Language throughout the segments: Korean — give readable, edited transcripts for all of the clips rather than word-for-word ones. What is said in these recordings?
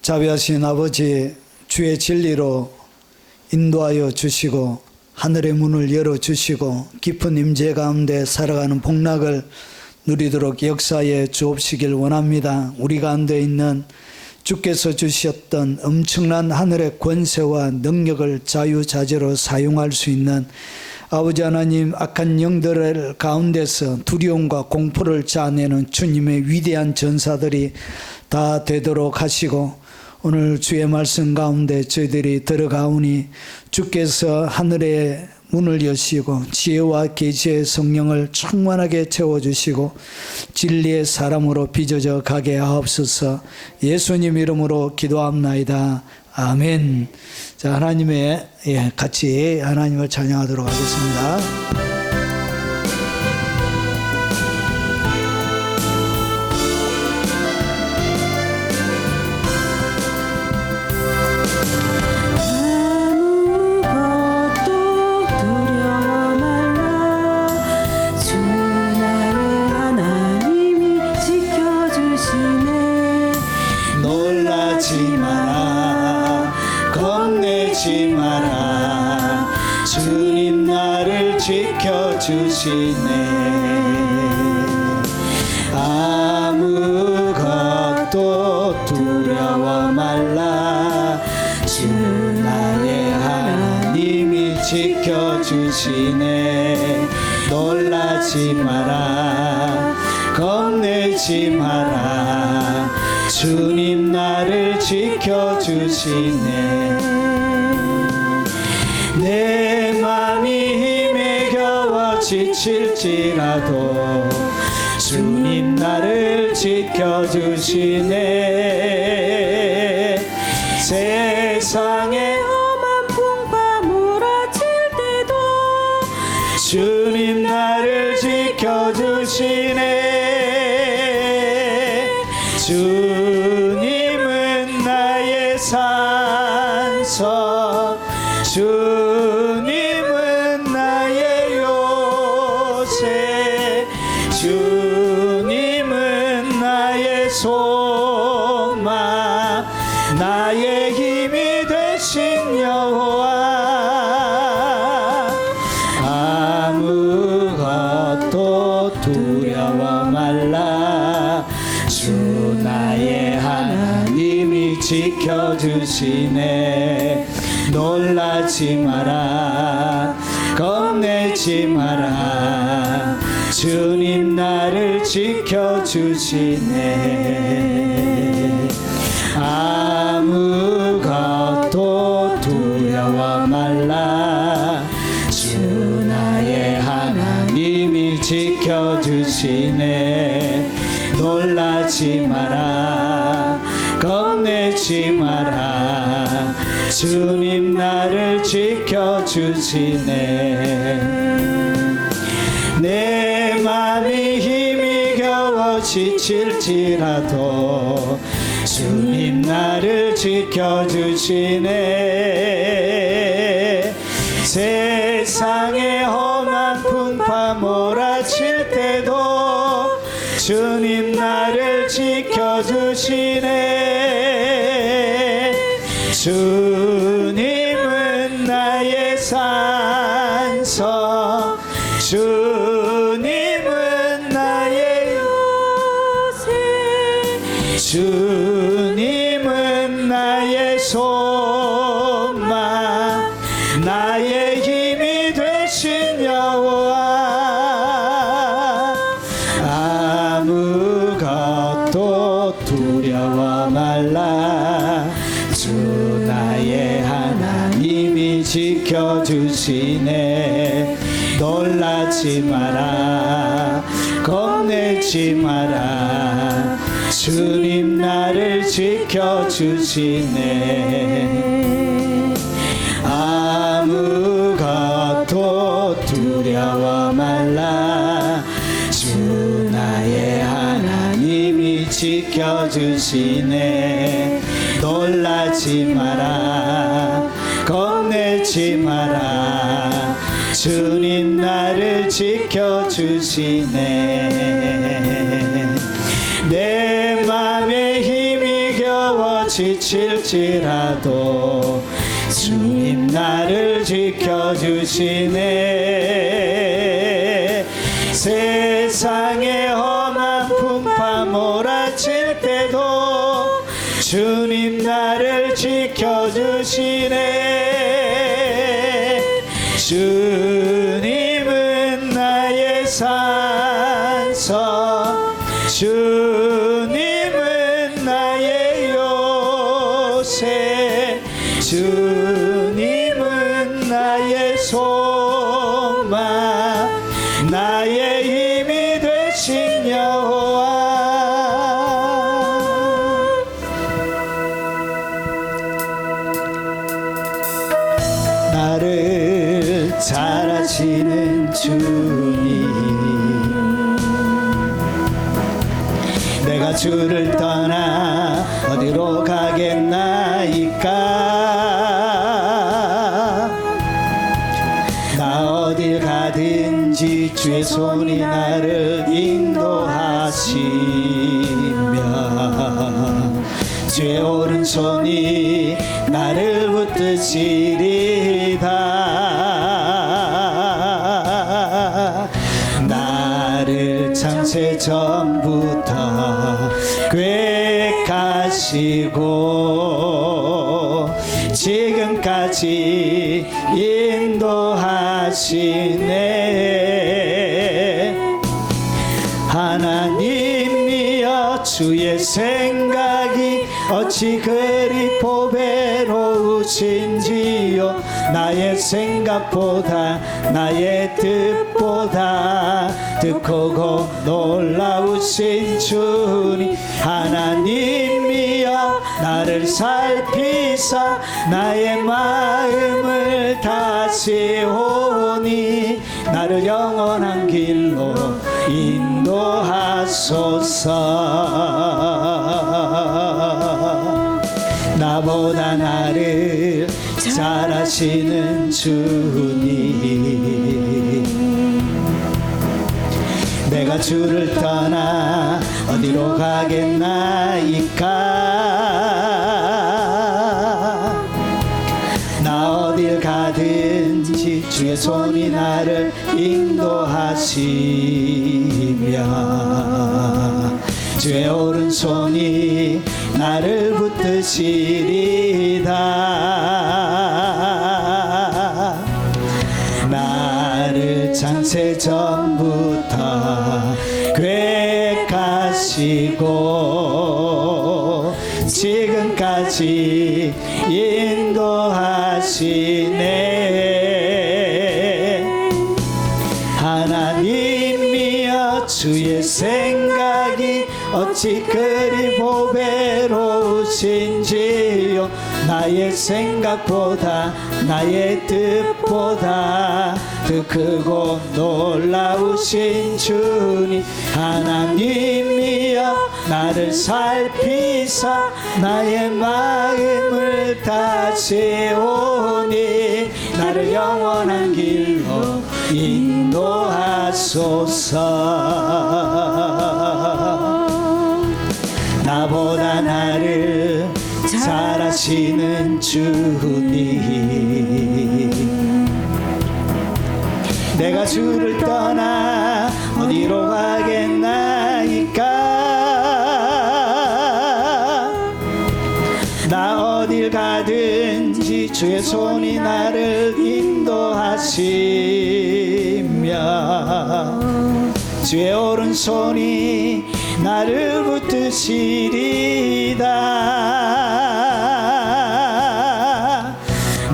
자비하신 아버지, 주의 진리로 인도하여 주시고 하늘의 문을 열어주시고 깊은 임재 가운데 살아가는 복락을 누리도록 역사에 주옵시길 원합니다. 우리 가운데 있는 주께서 주셨던 엄청난 하늘의 권세와 능력을 자유자재로 사용할 수 있는 아버지 하나님, 악한 영들 가운데서 두려움과 공포를 짜내는 주님의 위대한 전사들이 다 되도록 하시고, 오늘 주의 말씀 가운데 저희들이 들어가오니 주께서 하늘의 문을 여시고 지혜와 계시의 성령을 충만하게 채워주시고 진리의 사람으로 빚어져 가게 하옵소서. 예수님 이름으로 기도합나이다. 아멘. 자, 하나님의 같이 하나님을 찬양하도록 하겠습니다. 주님 나를 지켜주시네. 아무것도 두려워 말라. 주 나의 하나님이 지켜주시네. 놀라지 마라, 겁내지 마라. 주님 나를 지켜주시네. 내 맘이 힘에 겨워 지칠지라도 주님 나를 지켜주시네. 세상에 험한 풍파 몰아칠 때도 주님 나를 지켜주시네. 주님은 나의 산성, 주님은 나의 요새, 주님은 나의 소망, 나의 힘이 되신 여호와. 아무것도 두려워 말라. 주 나의 하나님이 지켜주시네. 놀라지 마라, 겁내지 마라. 주님 나를 지켜주시네. 아무것도 두려워 말라. 주 나의 하나님이 지켜주시네. 놀라지 마라, 겁내지 마라. 주님 나를 지켜주시네. 내 맘이 힘이 겨워 지칠지라도 주님 나를 지켜주시네. 세상에 험한 풍파 몰아칠 때도 주님 나를 지켜주시네. 주님은 나의 산성, 주님은 나의 요새, 주님은 나의 소망, 나의 힘이 되신 여호와. 아무것도 두려워 말라. 주 나의 하나님이 지켜주시네. 놀라지 마라, 겁내지 마라. 주님 나를 지켜주시네. 아무것도 두려워 말라. 주 나의 하나님이 지켜주시네. 놀라지 마라, 겁내지 마라. 주님 나를 지켜주시네. 내 맘에 힘이 겨워 지칠지라도 주님 나를 지켜주시네. 세상의 험한 풍파 몰아칠 때도 주님 나를 지켜주시네. 주님은 나의 산성, 주님은 나의 요새, 주님은 나의 소망, 나의 힘이 되신 여호와. 나를 잘 아시는 주님, 내가 주를 떠나 어디로 가겠나이까. 나 어딜 가든지 주의 손이 나를 인도하시며 주의 오른손이 나를 붙드시리다. 나를 창세 전부터 계획하시고 지금까지 인도하시네. 하나님이여 주의 생각이 어찌 그리 보배로우신지요. 나의 생각보다 나의 뜻보다 더 크고 놀라우신 주님. 하나님이여 나를 살피사 나의 마음을 다시오니 나를 영원한 길로 인도하소서. 나보다 나를 잘 아시는 주님, 내가 주를 떠나 어디로 가겠나이까. 나 어딜 가든지 주의 손이 나를 인도하시며 주의 오른손이 나를 붙드시리다. 나를 창세 전부터 계획하시고 지금까지 인도하시네. 하나님이여 주의 생각이 어찌 그리 보배로우신지요. 나의 생각보다 나의 뜻보다 더 크고 놀라우신 주님. 하나님이여 나를 살피사 나의 마음을 다시오니 나를 영원한 길로 인도하소서. 나보다 나를 잘 아시는 주님, 내가 주를 떠나 어디로 가겠나이까. 나 어딜 가든지 주의 손이 나를 인도하시며 주의 오른손이 나를 붙드시리다.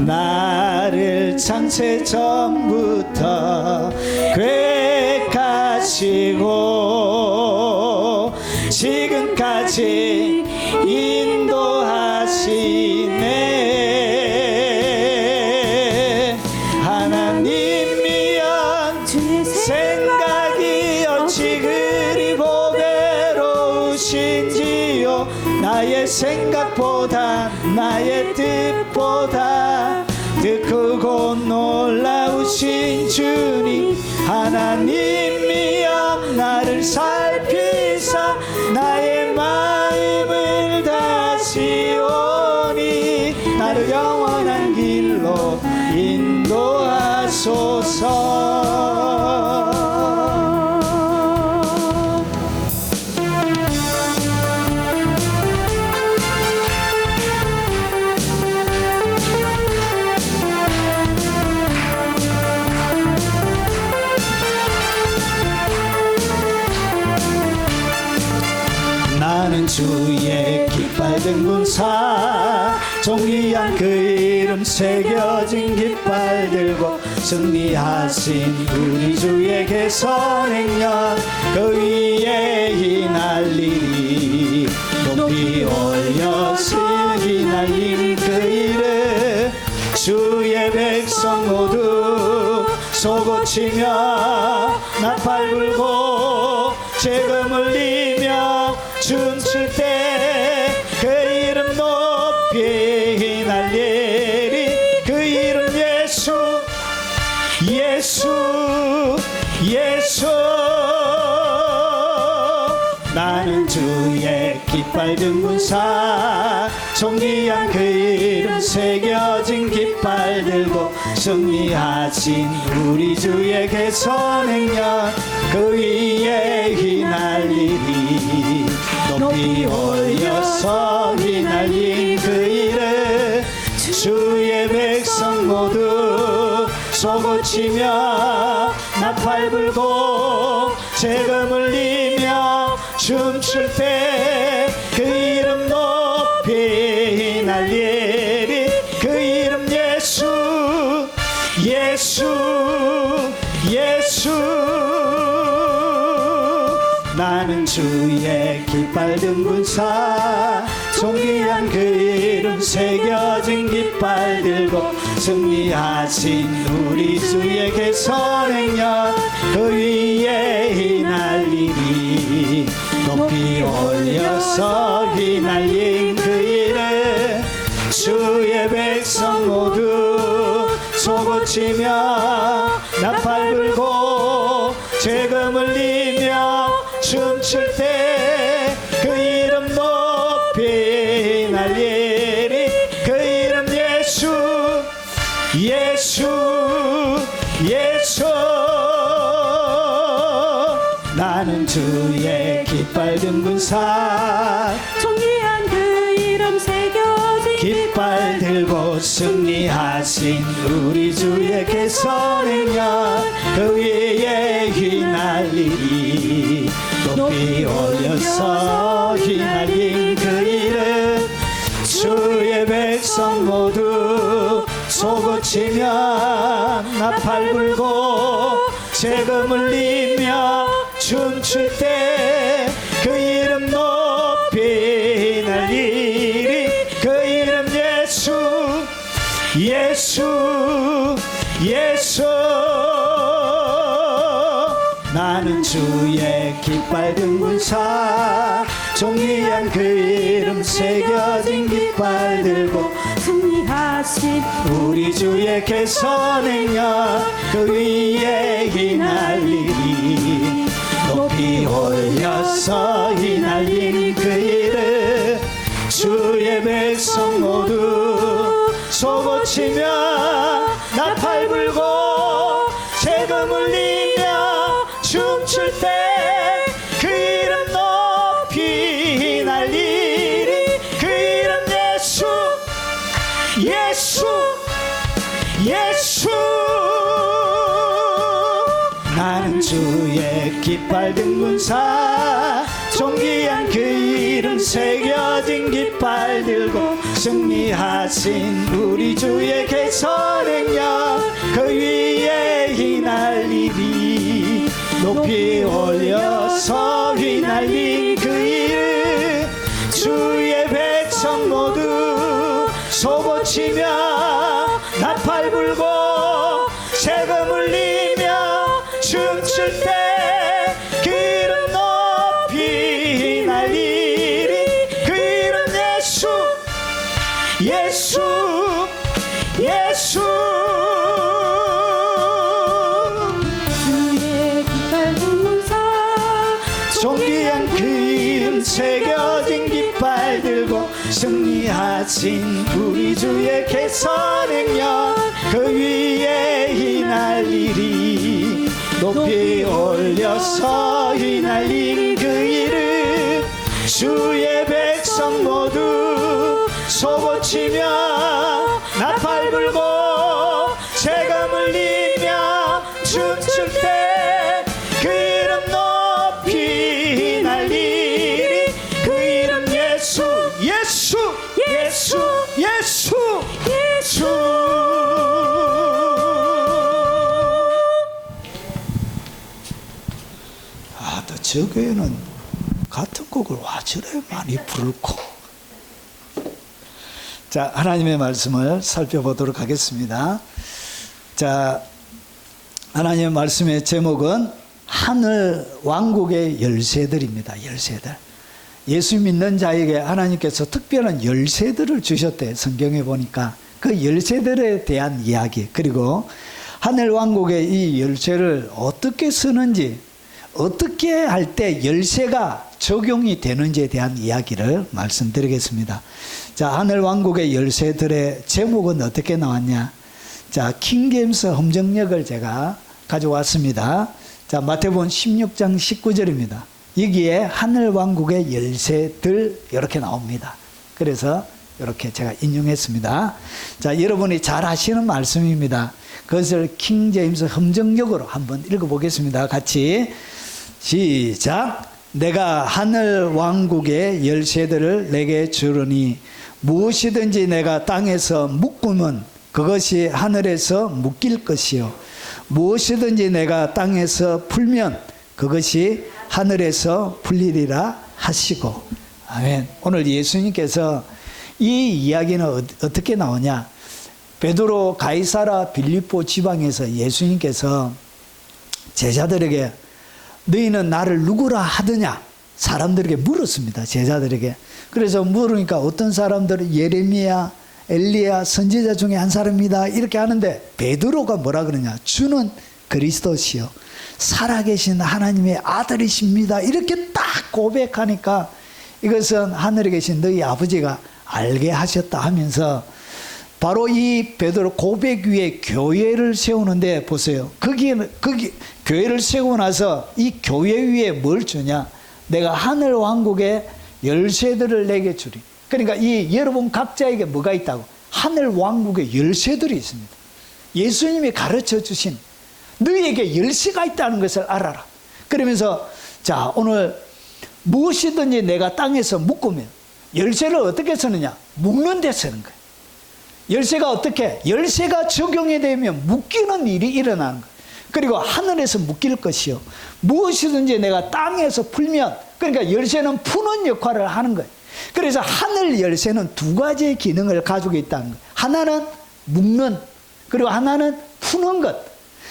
나를 창세 전부터 계획하시고 지금까지 인도하시네. 하나님이여 주의 생각이 어찌 그리 보배로우신지요. 나의 생각보다 나의 뜻보다 더 크고 놀라우신 주님. 하나님이여 나를 살피사 나의 마음을 다시오 나를 영원한 길로 인도하소서. 나는 주의 깃발 든 군사, 존귀한 그 이름 새겨진 깃발 들고 승리하신 우리 주에게 선행연 그 위에 휘날리리. 높이 올려 승이 날린 그 이름, 주의 백성 모두 소고치며 나팔 불고 재금 울리며 춤출 때 그 이름 높이 휘날리리. 그 이름 예수, 예수, 예수. 나는 주의 깃발 든 군사, 존귀한 그 이름 새겨진 깃발 들고 승리하신 우리 주에게 선행연 그 위에 휘날리리. 높이 올려서 휘날린 그 이름, 주의 백성 모두 소고치며 나팔 불고 재금 울리며 춤출 때 그 이름 높이 휘날리리. 그 이름 예수, 예수, 예수. 나는 주의 깃발 든 군사, 존귀한 그 이름 새겨진 깃발 들고 승리하신 우리 주에게 선행연 그 위에 휘날리리. 높이 올려서 휘날린 그 이름, 주의 백성 모두 소고치며 나팔 불고 재금 울리며 춤출 때 그 이름 높이 휘날리리. 그 이름 예수, 예수, 예수. 나는 주의 깃발 든 군사, 존귀한 그 이름 새겨진 깃발 들고 승리하신 우리 주에게 선행연 그 위에 휘날리리. 높이 올려서 휘날린 그 이름, 주의 백성 모두 소고치며 나팔 불고 재금 울리며 춤출 때 그 이름 높이 휘날리리. 그 이름 예수, 예수, 예수. 나는 주의 깃발 든 군사, 존귀한 그 이름 새겨진 깃발 들고 승리하신 우리 주에게 선행연 그 위에 휘날리리. 높이 올려서 휘날린 그 이름, 주의 백성 모두 소고치며 나팔 불고 재금 울리며 춤출 때 그 이름 높이 휘날리리. 그 이름 예수, 예수, 예수. 나는 주의 깃발 든 군사, 존귀한 그 이름 새겨진 깃발 들고 승리하신 우리 주에게 선행연 그 위에 휘날리리. 높이 올려서 휘날린 그 이름, 주의 백성 모두 소고치며 나팔 불고 재금 울리며 춤출 때 그 이름 높이 휘날리리. 그 이름 예수, 예수, 예수. 주의 깃발 든 군사, 존귀한 그 이름 새겨진 깃발 들고 승리하신 우리 주의 개선행력 그 위에 휘날리리 높이 올려서 휘날린 그 이름 주의 백성 모두 소고치며 나팔 불고 재감 울리며 춤출 때 그 이름 높이 휘날리리 그 이름 예수 예수 예수 예수 예수 또 저 교회는 같은 곡을 와 저래 많이 부르고. 자, 하나님의 말씀을 살펴보도록 하겠습니다. 자, 하나님의 말씀의 제목은 하늘 왕국의 열쇠들입니다. 열쇠들. 예수 믿는 자에게 하나님께서 특별한 열쇠들을 주셨대. 성경에 보니까 그 열쇠들에 대한 이야기, 그리고 하늘 왕국의 이 열쇠를 어떻게 쓰는지, 어떻게 할 때 열쇠가 적용이 되는지에 대한 이야기를 말씀드리겠습니다. 자, 하늘 왕국의 열쇠들의 제목은 어떻게 나왔냐? 자, 킹제임스 험정역을 제가 가져왔습니다. 자, 마태복음 16장 19절입니다. 여기에 하늘 왕국의 열쇠들 이렇게 나옵니다. 그래서 이렇게 제가 인용했습니다. 자, 여러분이 잘 아시는 말씀입니다. 그것을 킹제임스 험정역으로 한번 읽어보겠습니다. 같이 시작. 내가 하늘 왕국의 열쇠들을 내게 주르니 무엇이든지 내가 땅에서 묶으면 그것이 하늘에서 묶일 것이요 무엇이든지 내가 땅에서 풀면 그것이 하늘에서 풀리리라 하시고. 아멘. 오늘 예수님께서 이 이야기는 어떻게 나오냐? 베드로 가이사라 빌립보 지방에서 예수님께서 제자들에게 너희는 나를 누구라 하느냐? 사람들에게 물었습니다. 제자들에게. 그래서 물으니까 어떤 사람들은 예레미야, 엘리야 선지자 중에 한 사람입니다 이렇게 하는데, 베드로가 뭐라 그러냐? 주는 그리스도시요 살아계신 하나님의 아들이십니다 이렇게 딱 고백하니까 이것은 하늘에 계신 너희 아버지가 알게 하셨다 하면서 바로 이 베드로 고백 위에 교회를 세우는데 보세요. 거기 교회를 세우고 나서 이 교회 위에 뭘 주냐? 내가 하늘 왕국의 열쇠들을 내게 주리. 그러니까 이 여러분 각자에게 뭐가 있다고? 하늘 왕국의 열쇠들이 있습니다. 예수님이 가르쳐 주신 너희에게 열쇠가 있다는 것을 알아라. 그러면서 자, 오늘 무엇이든지 내가 땅에서 묶으면 열쇠를 어떻게 쓰느냐? 묶는 데 쓰는 거예요. 열쇠가 어떻게? 열쇠가 적용이 되면 묶이는 일이 일어나는 거예요. 그리고 하늘에서 묶일 것이요 무엇이든지 내가 땅에서 풀면, 그러니까 열쇠는 푸는 역할을 하는 거예요. 그래서 하늘 열쇠는 두 가지의 기능을 가지고 있다는 거예요. 하나는 묶는, 그리고 하나는 푸는 것.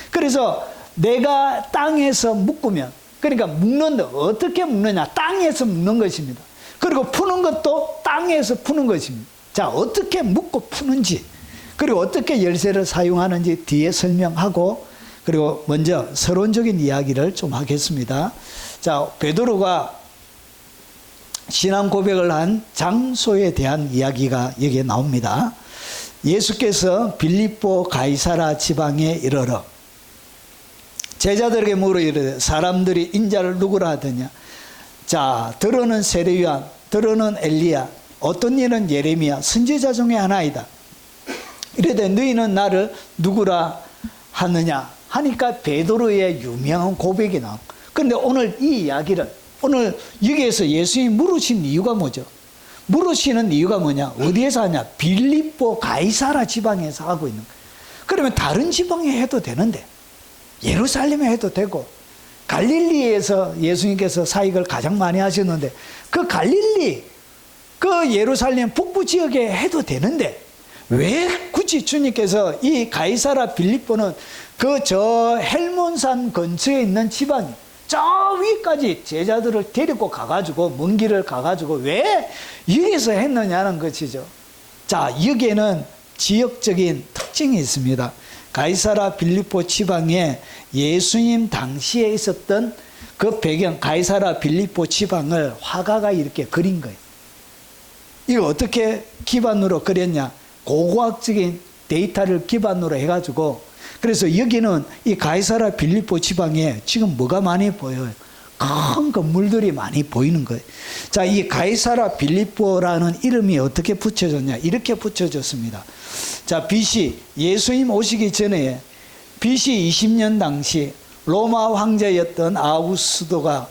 그래서 내가 땅에서 묶으면, 그러니까 묶는다. 어떻게 묶느냐? 땅에서 묶는 것입니다. 그리고 푸는 것도 땅에서 푸는 것입니다. 자, 어떻게 묶고 푸는지, 그리고 어떻게 열쇠를 사용하는지 뒤에 설명하고, 그리고 먼저 서론적인 이야기를 좀 하겠습니다. 자, 베드로가 신앙 고백을 한 장소에 대한 이야기가 여기에 나옵니다. 예수께서 빌립보 가이사라 지방에 이르러 제자들에게 물어 이르되 사람들이 인자를 누구라 하더냐? 자, 들어는 세례요한, 들어는 엘리야, 어떤 이는 예레미야 선지자 중에 하나이다. 이르되 너희는 나를 누구라 하느냐 하니까 베드로의 유명한 고백이 나옵니다. 그런데 오늘 이 이야기를, 오늘 여기에서 예수님이 물으신 이유가 뭐죠? 물으시는 이유가 뭐냐? 어디에서 하냐? 빌립보 가이사라 지방에서 하고 있는 거예요. 그러면 다른 지방에 해도 되는데, 예루살렘에 해도 되고, 갈릴리에서 예수님께서 사역을 가장 많이 하셨는데 그 갈릴리, 그 예루살렘 북부 지역에 해도 되는데 왜 굳이 주님께서 이 가이사라 빌립보는 그 저 헬몬산 근처에 있는 지방이 저 위까지 제자들을 데리고 가가지고 먼 길을 가가지고 왜 여기서 했느냐는 것이죠. 자, 여기에는 지역적인 특징이 있습니다. 가이사라 빌립보 지방에 예수님 당시에 있었던 그 배경, 가이사라 빌립보 지방을 화가가 이렇게 그린 거예요. 이거 어떻게 기반으로 그렸냐? 고고학적인 데이터를 기반으로 해가지고, 그래서 여기는 이 가이사라 빌립보 지방에 지금 뭐가 많이 보여요? 큰 건물들이 많이 보이는 거예요. 자, 이 가이사라 빌립보라는 이름이 어떻게 붙여졌냐? 이렇게 붙여졌습니다. 자, BC, 예수님 오시기 전에 BC 20년 당시 로마 황제였던 아우구스도가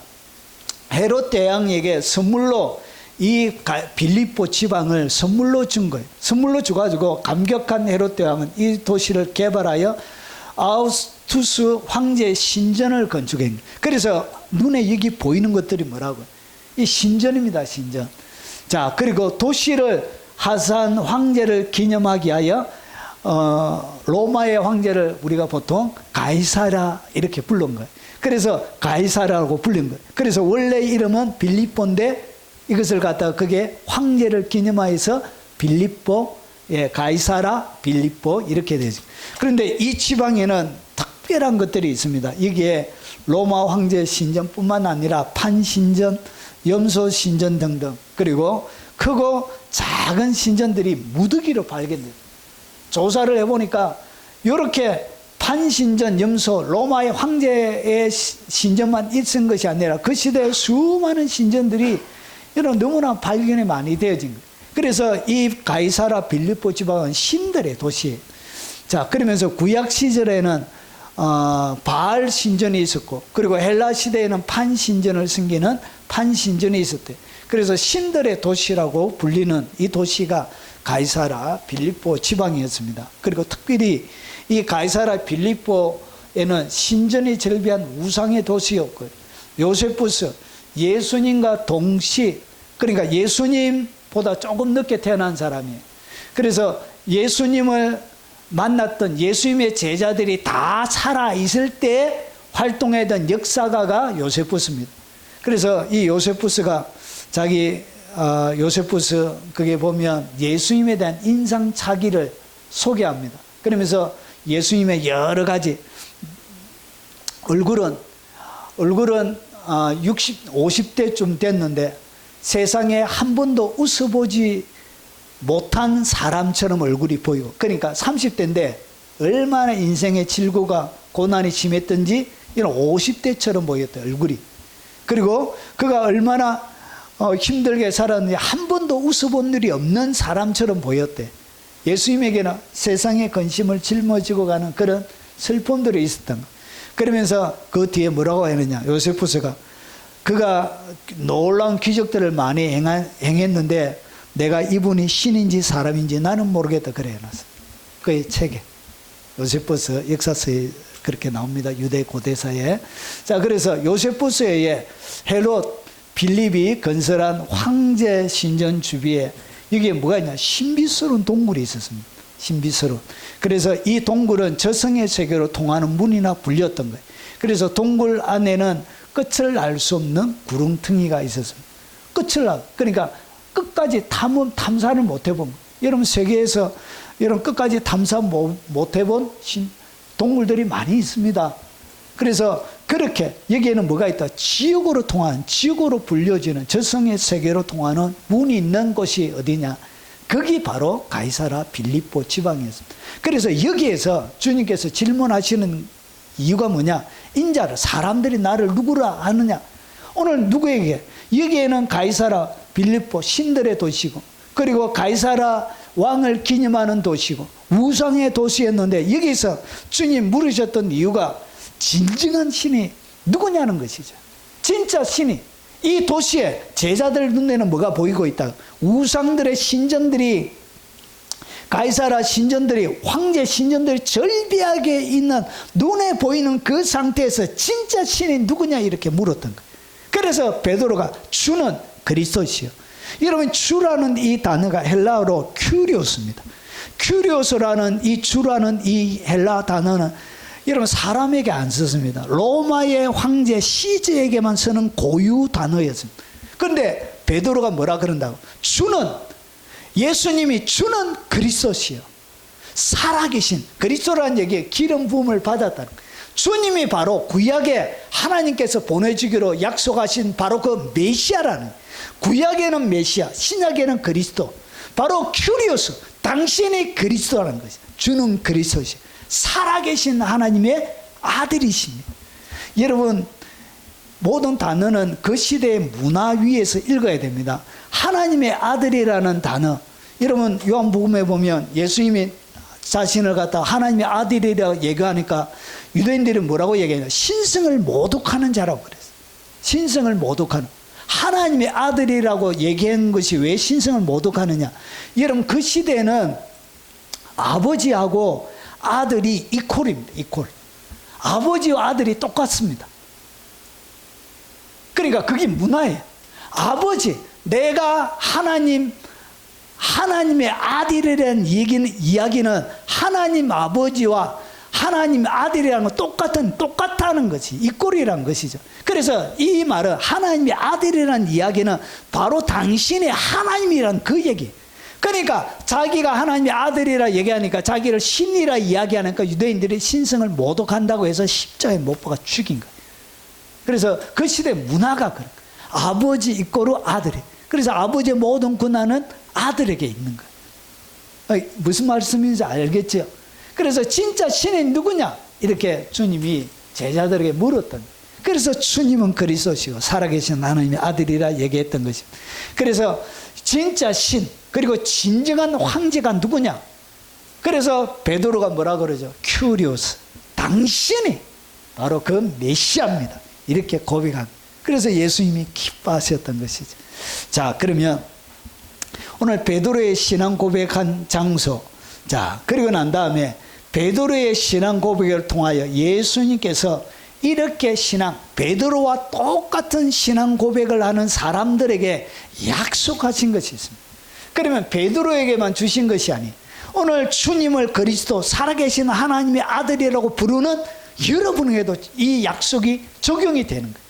헤롯 대왕에게 선물로 이 빌립보 지방을 선물로 준 거예요. 선물로 줘가지고 감격한 헤롯 대왕은 이 도시를 개발하여 아우구스투스 황제 신전을 건축한 거예요. 그래서 눈에 여기 보이는 것들이 뭐라고? 이 신전입니다, 신전. 자, 그리고 도시를 하산 황제를 기념하기 위하여 로마의 황제를 우리가 보통 가이사라 이렇게 부른 거예요. 그래서 가이사라고 불린 거예요. 그래서 원래 이름은 빌립보인데 이것을 갖다가 그게 황제를 기념하여서 빌립보, 예, 가이사라 빌립보 이렇게 되죠. 그런데 이 지방에는 특별한 것들이 있습니다. 여기에 로마 황제 신전뿐만 아니라 판신전, 염소신전 등등, 그리고 크고 작은 신전들이 무더기로 발견돼요. 조사를 해보니까 이렇게 판신전, 염소, 로마의 황제의 신전만 있은 것이 아니라 그 시대에 수많은 신전들이 이런 너무나 발견이 많이 되어진 거예요. 그래서 이 가이사라 빌립보 지방은 신들의 도시예요. 자, 그러면서 구약 시절에는 바알 신전이 있었고, 그리고 헬라 시대에는 판신전을 섬기는 판신전이 있었대요. 그래서 신들의 도시라고 불리는 이 도시가 가이사라 빌립보 지방이었습니다. 그리고 특별히 이 가이사라 빌립보에는 신전이 절비한 우상의 도시였고요. 요세푸스, 예수님과 동시, 그러니까 예수님보다 조금 늦게 태어난 사람이에요. 그래서 예수님을 만났던 예수님의 제자들이 다 살아있을 때 활동했던 역사가가 요세푸스입니다. 그래서 이 요세푸스가 자기 요세푸스 그게 보면 예수님에 대한 인상착의를 소개합니다. 그러면서 예수님의 여러 가지 얼굴은 50대쯤 됐는데 세상에 한 번도 웃어보지 못한 사람처럼 얼굴이 보이고, 그러니까 30대인데 얼마나 인생의 질고가 고난이 심했던지 이런 50대처럼 보였대요, 얼굴이. 그리고 그가 얼마나 힘들게 살았는지 한 번도 웃어본 일이 없는 사람처럼 보였대. 예수님에게는 세상의 근심을 짊어지고 가는 그런 슬픔들이 있었던 거. 그러면서 그 뒤에 뭐라고 했느냐, 요세푸스가 그가 놀라운 기적들을 많이 행했는데 내가 이분이 신인지 사람인지 나는 모르겠다 그래 해놨어. 그의 책에 요세푸스 역사서에 그렇게 나옵니다. 유대 고대사에. 자, 그래서 요세푸스에 의해 헤롯 빌립이 건설한 황제 신전 주위에 여기에 뭐가 있냐, 신비스러운 동굴이 있었습니다. 신비스러운. 그래서 이 동굴은 저승의 세계로 통하는 문이나 불렸던 거예요. 그래서 동굴 안에는 끝을 알 수 없는 구렁텅이가 있었습니다. 그러니까 끝까지 탐사를 못 해본 거예요. 여러분 세계에서 이런 끝까지 탐사 못 해본 동굴들이 많이 있습니다. 그래서 그렇게 여기에는 뭐가 있다, 지옥으로 불려지는 저승의 세계로 통하는 문이 있는 곳이 어디냐, 거기 바로 가이사라 빌립보 지방이었습니다. 그래서 여기에서 주님께서 질문하시는 이유가 뭐냐, 인자를, 사람들이 나를 누구라 하느냐. 오늘 누구에게, 여기에는 가이사라 빌립보 신들의 도시고, 그리고 가이사라 왕을 기념하는 도시고 우상의 도시였는데, 여기서 주님 물으셨던 이유가 진정한 신이 누구냐는 것이죠. 진짜 신이 이 도시에 제자들 눈에는 뭐가 보이고 있다, 우상들의 신전들이, 가이사라 신전들이, 황제 신전들이 절비하게 있는 눈에 보이는 그 상태에서 진짜 신이 누구냐 이렇게 물었던 거예요. 그래서 베드로가 주는 그리스도시요. 여러분, 주라는 이 단어가 헬라어로 큐리오스입니다. 큐리오스라는 이 주라는 이 헬라 단어는 여러분 사람에게 안 썼습니다. 로마의 황제 시즈에게만 쓰는 고유 단어였습니다. 그런데 베드로가 뭐라 그런다고? 주는, 예수님이 주는 그리스도시요, 살아계신 그리스도라는 얘기에 기름 부음을 받았다는 거예요. 주님이 바로 구약에 하나님께서 보내주기로 약속하신 바로 그 메시아라는, 구약에는 메시아, 신약에는 그리스도. 바로 큐리오스, 당신이 그리스도라는 것이, 주는 그리스도시, 살아계신 하나님의 아들이십니다. 여러분, 모든 단어는 그 시대의 문화 위에서 읽어야 됩니다. 하나님의 아들이라는 단어, 여러분 요한복음에 보면 예수님이 자신을 갖다 하나님의 아들이라고 얘기하니까 유대인들이 뭐라고 얘기하냐, 신성을 모독하는 자라고 그랬어요. 신성을 모독하는, 하나님의 아들이라고 얘기한 것이 왜 신성을 모독하느냐. 여러분 그 시대에는 아버지하고 아들이 이퀄입니다. 이퀄. 아버지와 아들이 똑같습니다. 그러니까 그게 문화예요. 아버지, 내가 하나님의 아들이라는 이야기는 하나님 아버지와 하나님 아들이라는 건 똑같다는 것이 이꼴이라는 것이죠. 그래서 이 말은 하나님의 아들이라는 이야기는 바로 당신의 하나님이라는 그 얘기. 그러니까 자기가 하나님의 아들이라 얘기하니까 자기를 신이라 이야기하니까 유대인들이 신성을 모독한다고 해서 십자가에 못 박아 죽인 거예요. 그래서 그 시대 문화가 그런 거예요. 아버지 이꼬르 아들이. 그래서 아버지의 모든 권한은 아들에게 있는 거예요. 무슨 말씀인지 알겠죠? 그래서 진짜 신이 누구냐? 이렇게 주님이 제자들에게 물었던 거예요. 그래서 주님은 그리스도시고 살아계신 하나님의 아들이라 얘기했던 것입니다. 그래서 진짜 신, 그리고 진정한 황제가 누구냐? 그래서 베드로가 뭐라 그러죠? 큐리오스, 당신이 바로 그 메시아입니다. 이렇게 고백합니다. 그래서 예수님이 기뻐하셨던 것이죠. 자, 그러면 오늘 베드로의 신앙 고백한 장소, 자, 그리고 난 다음에 베드로의 신앙 고백을 통하여 예수님께서 이렇게 베드로와 똑같은 신앙 고백을 하는 사람들에게 약속하신 것이 있습니다. 그러면 베드로에게만 주신 것이 아니에요. 오늘 주님을 그리스도, 살아계신 하나님의 아들이라고 부르는 여러분에게도 이 약속이 적용이 되는 거예요.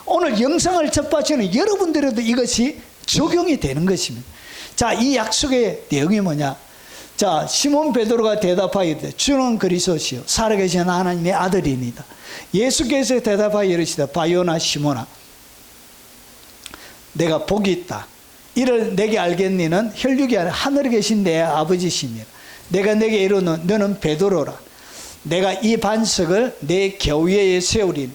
오늘 영상을 접하시는 여러분들에도 이것이 적용이 되는 것입니다. 자, 이 약속의 내용이 뭐냐? 자, 시몬 베드로가 대답하이르되 주는 그리스도시요 살아계신 하나님의 아들이니이다. 예수께서 대답하여 이르시되 바요나 시몬아, 내가 복이 있다. 이를 내게 알겠니는 혈육이 아니라 하늘에 계신 내 아버지시니라. 내가 내게 이르노 너는 베드로라. 내가 이 반석을 내 교회에 세우리니.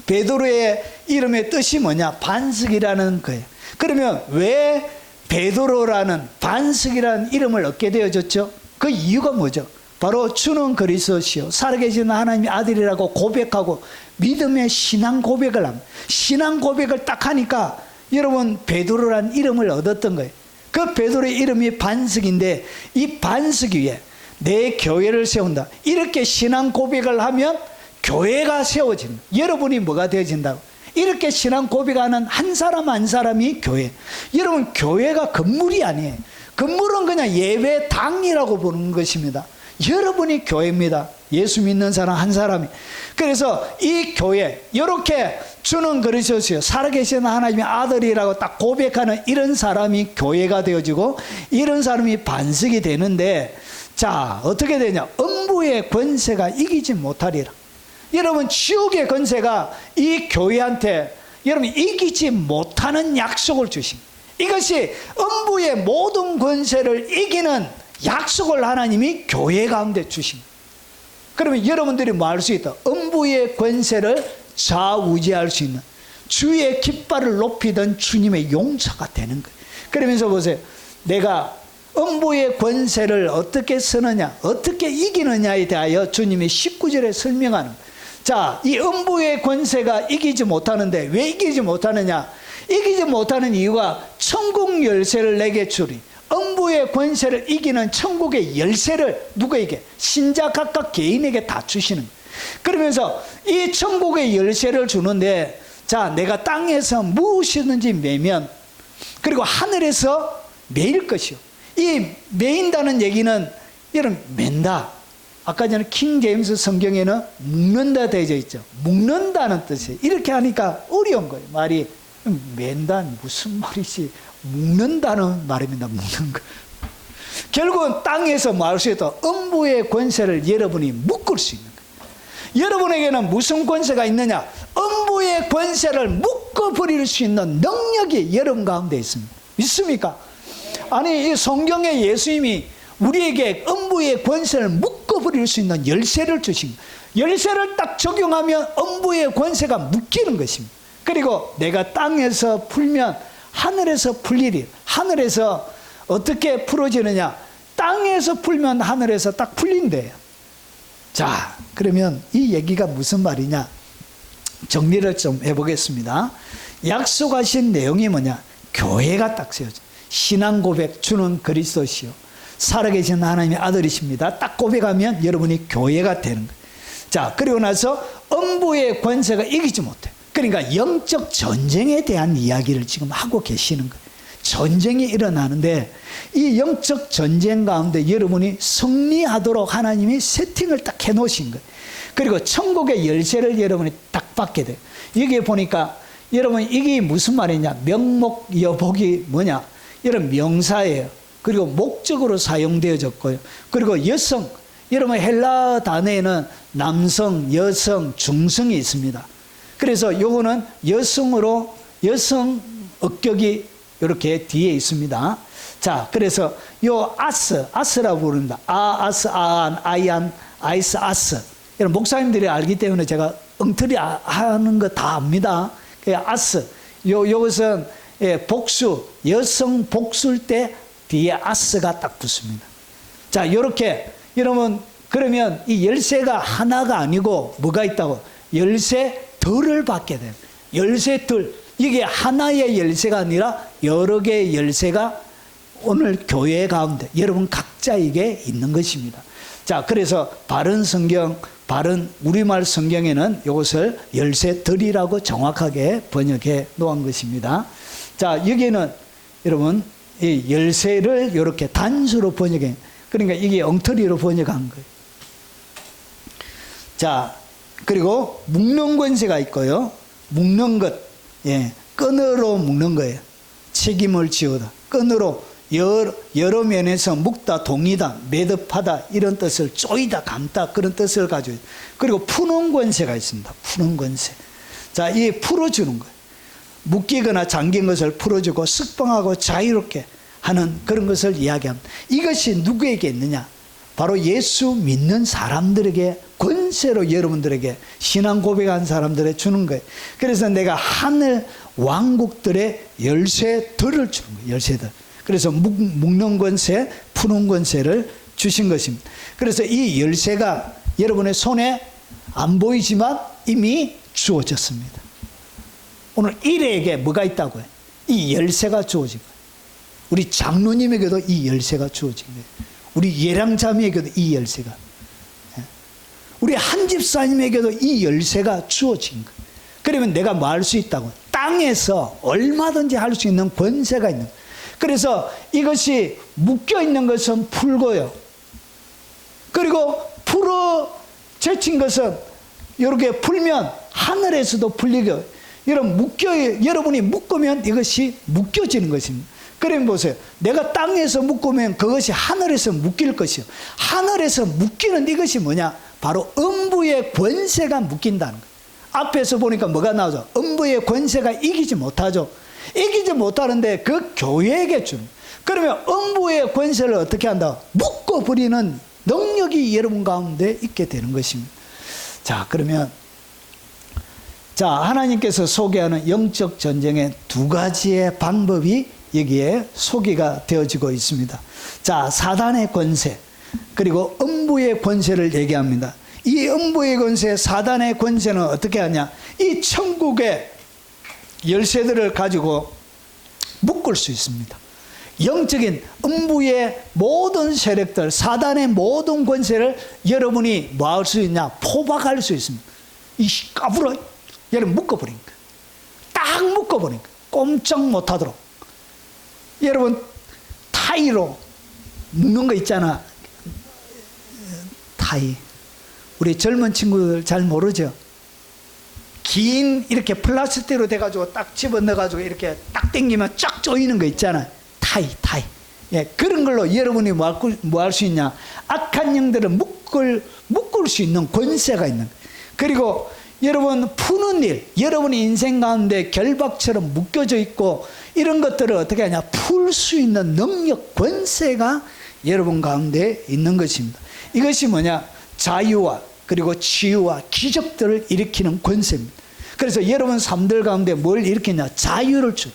베드로의 이름의 뜻이 뭐냐? 반석이라는 거예요. 그러면 왜 베드로라는 반석이라는 이름을 얻게 되어졌죠? 그 이유가 뭐죠? 바로 주는 그리스도시요 살아계신 하나님의 아들이라고 고백하고 믿음의 신앙 고백을 합니다. 신앙 고백을 딱 하니까 여러분 베드로라는 이름을 얻었던 거예요. 그 베드로의 이름이 반석인데 이 반석 위에 내 교회를 세운다. 이렇게 신앙 고백을 하면 교회가 세워진다. 여러분이 뭐가 되어진다고? 이렇게 신앙 고백하는 한 사람 한 사람이 교회. 여러분 교회가 건물이 아니에요. 건물은 그냥 예배당이라고 부르는 것입니다. 여러분이 교회입니다. 예수 믿는 사람 한 사람이. 그래서 이 교회, 이렇게 주는 그리스도시요 살아계신 하나님의 아들이라고 딱 고백하는 이런 사람이 교회가 되어지고 이런 사람이 반석이 되는데, 자, 어떻게 되냐? 음부의 권세가 이기지 못하리라. 여러분 지옥의 권세가 이 교회한테 여러분 이기지 못하는 약속을 주신, 이것이 음부의 모든 권세를 이기는 약속을 하나님이 교회 가운데 주신. 그러면 여러분들이 뭐 할 수 있다? 음부의 권세를 좌우지할 수 있는 주의 깃발을 높이던 주님의 용사가 되는 거예요. 그러면서 보세요. 내가 음부의 권세를 어떻게 쓰느냐, 어떻게 이기느냐에 대하여 주님이 19절에 설명하는 거예요. 자, 이 음부의 권세가 이기지 못하는데 왜 이기지 못하느냐? 이기지 못하는 이유가 천국 열쇠를 내게 주리. 음부의 권세를 이기는 천국의 열쇠를 누구에게? 신자 각각 개인에게 다 주시는 거예요. 그러면서 이 천국의 열쇠를 주는데, 자, 내가 땅에서 무엇이든지 매면, 그리고 하늘에서 매일 것이요. 이 매인다는 얘기는 여러분 맨다. 아까 전에 킹 제임스 성경에는 묶는다 되어져 있죠. 묶는다는 뜻이에요. 이렇게 하니까 어려운 거예요. 말이 맨다 무슨 말이지? 묶는다는 말입니다. 묶는 거. 결국은 땅에서 뭐 할 수 있다? 음부의 권세를 여러분이 묶을 수 있는 거예요. 여러분에게는 무슨 권세가 있느냐? 음부의 권세를 묶어 묶어버릴 수 있는 능력이 여러분 가운데 있습니다. 믿습니까? 아니, 이 성경에 예수님이 우리에게 음부의 권세를 묶어버릴 수 있는 열쇠를 주신 거예요. 열쇠를 딱 적용하면 음부의 권세가 묶이는 것입니다. 그리고 내가 땅에서 풀면 하늘에서 풀리리. 하늘에서 어떻게 풀어지느냐? 땅에서 풀면 하늘에서 딱 풀린대요. 자, 그러면 이 얘기가 무슨 말이냐? 정리를 좀 해보겠습니다. 약속하신 내용이 뭐냐? 교회가 딱 세워져. 신앙 고백, 주는 그리스도시요 살아계신 하나님의 아들이십니다. 딱 고백하면 여러분이 교회가 되는 거예요. 자, 그리고 나서 음부의 권세가 이기지 못해. 그러니까 영적 전쟁에 대한 이야기를 지금 하고 계시는 거예요. 전쟁이 일어나는데 이 영적 전쟁 가운데 여러분이 승리하도록 하나님이 세팅을 딱 해놓으신 거예요. 그리고 천국의 열쇠를 여러분이 딱 받게 돼요. 여기에 보니까 여러분 이게 무슨 말이냐? 명목여복이 뭐냐? 이런 명사예요. 그리고 목적으로 사용되어졌고요. 그리고 여성, 여러분 헬라 단어에는 남성, 여성, 중성이 있습니다. 그래서 요거는 여성으로 여성 어격이 이렇게 뒤에 있습니다. 자, 그래서 요 아스라고 부릅니다. 아스, 아안, 아이안, 아이스, 아스. 이런 목사님들이 알기 때문에 제가 엉터리 하는 거 다 압니다. 아스. 요것은 복수, 여성 복수일 때 뒤에 아스가 딱 붙습니다. 자, 요렇게 여러분 그러면 이 열쇠가 하나가 아니고 뭐가 있다고? 열쇠들을 받게 됩니다. 열쇠들. 이게 하나의 열쇠가 아니라 여러 개의 열쇠가 오늘 교회 가운데 여러분 각자에게 있는 것입니다. 자, 그래서 바른 성경, 바른 우리말 성경에는 이것을 열쇠들이라고 정확하게 번역해 놓은 것입니다. 자, 여기는 여러분 이 열쇠를 이렇게 단수로 번역해. 그러니까 이게 엉터리로 번역한 거예요. 자, 그리고 묶는 권세가 있고요. 묶는 것, 끈으로 묶는 거예요. 책임을 지우다. 끈으로 여러 면에서 묶다, 동이다, 매듭하다 이런 뜻을 조이다, 감다 그런 뜻을 가지고 있어요. 그리고 푸는 권세가 있습니다. 푸는 권세. 자, 이 풀어주는 거예요. 묶이거나 잠긴 것을 풀어주고釋放하고 자유롭게 하는 그런 것을 이야기합니다. 이것이 누구에게 있느냐? 바로 예수 믿는 사람들에게 권세로 여러분들에게 신앙 고백한 사람들에 주는 거예요. 그래서 내가 하늘 왕국들의 열쇠들을 주는 거예요. 열쇠들. 그래서 묶는 권세, 푸는 권세를 주신 것입니다. 그래서 이 열쇠가 여러분의 손에 안 보이지만 이미 주어졌습니다. 오늘 일에게 뭐가 있다고요? 이 열쇠가 주어진 거예요. 우리 장로님에게도 이 열쇠가 주어진 거예요. 우리 예랑자매에게도 이 열쇠가, 우리 한 집사님에게도 이 열쇠가 주어진 거예요. 그러면 내가 뭐 할 수 있다고? 땅에서 얼마든지 할 수 있는 권세가 있는 거예요. 그래서 이것이 묶여 있는 것은 풀고요. 그리고 풀어 제친 것은 이렇게 풀면 하늘에서도 풀리고, 여러분이 묶으면 이것이 묶여지는 것입니다. 그러면 보세요. 내가 땅에서 묶으면 그것이 하늘에서 묶일 것이요. 하늘에서 묶이는 이것이 뭐냐? 바로 음부의 권세가 묶인다는 거예요. 앞에서 보니까 뭐가 나오죠? 음부의 권세가 이기지 못하죠. 이기지 못하는데 그 교회에게 주는. 그러면 음부의 권세를 어떻게 한다? 묶어버리는 능력이 여러분 가운데 있게 되는 것입니다. 자, 그러면 자, 하나님께서 소개하는 영적 전쟁의 두 가지의 방법이 여기에 소개가 되어지고 있습니다. 자, 사단의 권세 그리고 음부의 권세를 얘기합니다. 이 음부의 권세, 사단의 권세는 어떻게 하냐? 이 천국의 열쇠들을 가지고 묶을 수 있습니다. 영적인 음부의 모든 세력들, 사단의 모든 권세를 여러분이 뭐 할 수 있냐? 포박할 수 있습니다. 이 까불어 여러분 묶어버린 거예요. 딱 묶어버린 거예요. 꼼짝 못하도록. 여러분 타이로 묶는 거 있잖아. 타이. 우리 젊은 친구들 잘 모르죠? 긴 이렇게 플라스틱으로 돼가지고 딱 집어넣어가지고 이렇게 딱 당기면 쫙 조이는 거 있잖아요. 타이. 그런 걸로 여러분이 뭐 할 수 있냐? 악한 영들을 묶을 수 있는 권세가 있는 거예요. 그리고 여러분 푸는 일, 여러분의 인생 가운데 결박처럼 묶여져 있고 이런 것들을 어떻게 하냐, 풀 수 있는 능력, 권세가 여러분 가운데 있는 것입니다. 이것이 뭐냐, 자유와 그리고 치유와 기적들을 일으키는 권세입니다. 그래서 여러분 삶들 가운데 뭘 일으키냐, 자유를 주.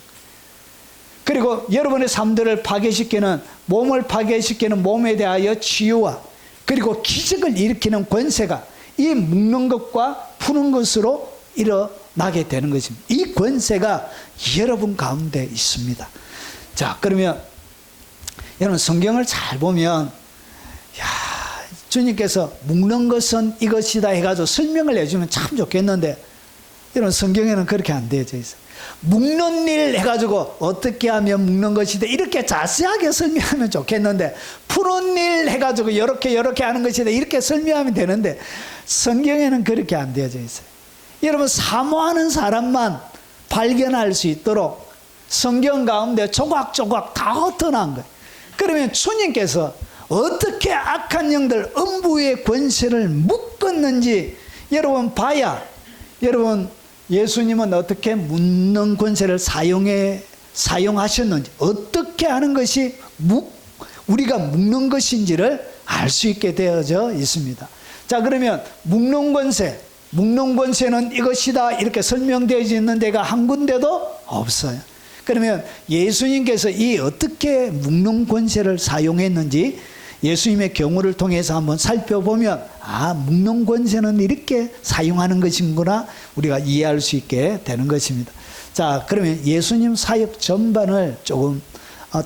그리고 여러분의 삶들을 파괴시키는, 몸을 파괴시키는 몸에 대하여 치유와 그리고 기적을 일으키는 권세가 이 묶는 것과 푸는 것으로 일어나게 되는 것입니다. 이 권세가 여러분 가운데 있습니다. 자, 그러면 여러분 성경을 잘 보면, 야, 주님께서 묶는 것은 이것이다 해가지고 설명을 해주면 참 좋겠는데, 여러분 성경에는 그렇게 안 되어져 있어요. 묶는 일 해가지고 어떻게 하면 묶는 것이다 이렇게 자세하게 설명하면 좋겠는데, 푸는 일 해가지고 이렇게 하는 것이다 이렇게 설명하면 되는데, 성경에는 그렇게 안 되어져 있어요. 여러분 사모하는 사람만 발견할 수 있도록 성경 가운데 조각조각 다 흩어난 거예요. 그러면 주님께서 어떻게 악한 영들, 음부의 권세를 묶었는지 여러분 봐야, 여러분 예수님은 어떻게 묶는 권세를 사용하셨는지, 어떻게 하는 것이 우리가 묶는 것인지를 알 수 있게 되어져 있습니다. 자, 그러면 묶는 권세는 이것이다 이렇게 설명되어 있는 데가 한 군데도 없어요. 그러면 예수님께서 이 어떻게 묶는 권세를 사용했는지 예수님의 경우를 통해서 한번 살펴보면, 아, 묶는 권세는 이렇게 사용하는 것이구나 우리가 이해할 수 있게 되는 것입니다. 자, 그러면 예수님 사역 전반을 조금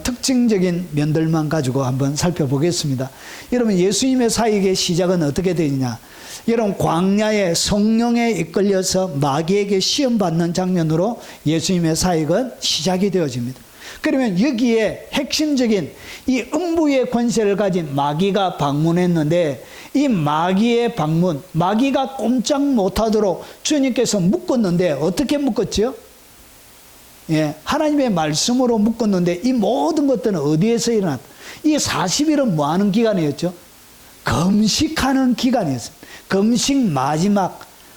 특징적인 면들만 가지고 한번 살펴보겠습니다. 여러분 예수님의 사역의 시작은 어떻게 되느냐, 여러분 광야에 성령에 이끌려서 마귀에게 시험받는 장면으로 예수님의 사역은 시작이 되어집니다. 그러면 여기에 핵심적인 이 음부의 권세를 가진 마귀가 방문했는데, 이 마귀의 방문, 마귀가 꼼짝 못하도록 주님께서 묶었는데 어떻게 묶었죠? 예, 하나님의 말씀으로 묶었는데 이 모든 것들은 어디에서 일어났다? 이 40일은 뭐 하는 기간이었죠? 금식하는 기간이었습니다. 금식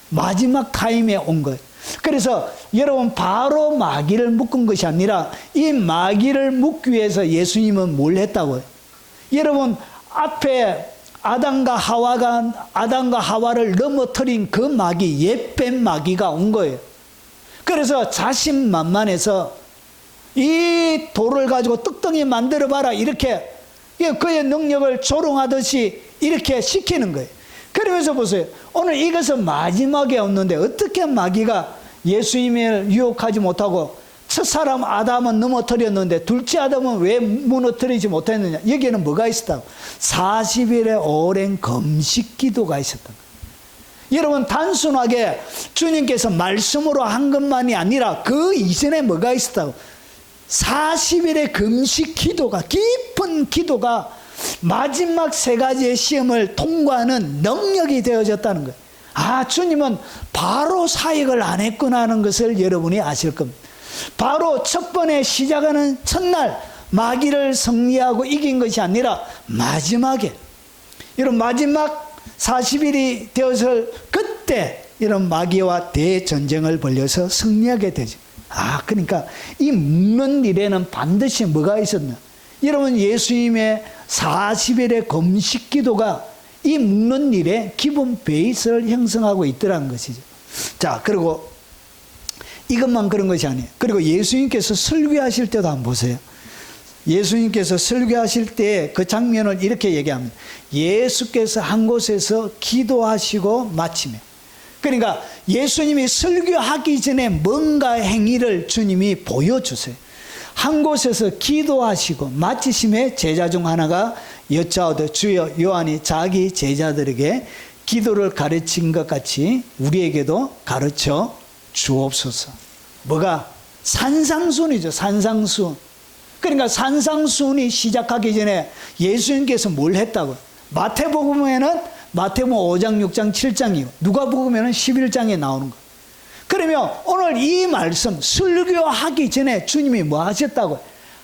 마지막 타임에 온 거예요. 그래서 여러분 바로 마귀를 묶은 것이 아니라 이 마귀를 묶기 위해서 예수님은 뭘 했다고요? 여러분 앞에 아담과 하와를 넘어뜨린 그 마귀, 옛뱀 마귀가 온 거예요. 그래서 자신만만해서 이 돌을 가지고 떡덩이 만들어봐라 이렇게 그의 능력을 조롱하듯이 이렇게 시키는 거예요. 그러면서 보세요. 오늘 이것은 마지막에 없는데 어떻게 마귀가 예수님을 유혹하지 못하고 첫 사람 아담은 넘어뜨렸는데 둘째 아담은 왜 무너뜨리지 못했느냐? 여기에는 뭐가 있었다고? 40일의 오랜 금식 기도가 있었던 거예요. 여러분 단순하게 주님께서 말씀으로 한 것만이 아니라 그 이전에 뭐가 있었다고? 40일의 금식 기도가, 깊은 기도가 마지막 세 가지의 시험을 통과하는 능력이 되어졌다는 거예요. 아, 주님은 바로 사역을 안 했구나 하는 것을 여러분이 아실 겁니다. 바로 첫 번에 시작하는 첫날 마귀를 승리하고 이긴 것이 아니라 마지막에, 여러분 마지막 40일이 되었을 그때 이런 마귀와 대전쟁을 벌여서 승리하게 되죠. 아, 그러니까 이 묶는 일에는 반드시 뭐가 있었나? 여러분 예수님의 40일의 금식 기도가 이 묶는 일에 기본 베이스를 형성하고 있더라는 것이죠. 자, 그리고 이것만 그런 것이 아니에요. 그리고 예수님께서 설교하실 때도 한번 보세요. 예수님께서 설교하실 때 그 장면을 이렇게 얘기합니다. 예수께서 한 곳에서 기도하시고 마치며, 그러니까 예수님이 설교하기 전에 뭔가 행위를 주님이 보여주세요. 한 곳에서 기도하시고 마치심에 제자 중 하나가 여짜오되 주여, 요한이 자기 제자들에게 기도를 가르친 것 같이 우리에게도 가르쳐 주옵소서. 뭐가? 산상순이죠. 산상순. 그러니까 산상순이 시작하기 전에 예수님께서 뭘 했다고요? 마태복음에는 마태복음 5장, 6장, 7장이고 누가복음에는 11장에 나오는 거. 그러면 오늘 이 말씀 설교하기 전에 주님이 뭐 하셨다고요?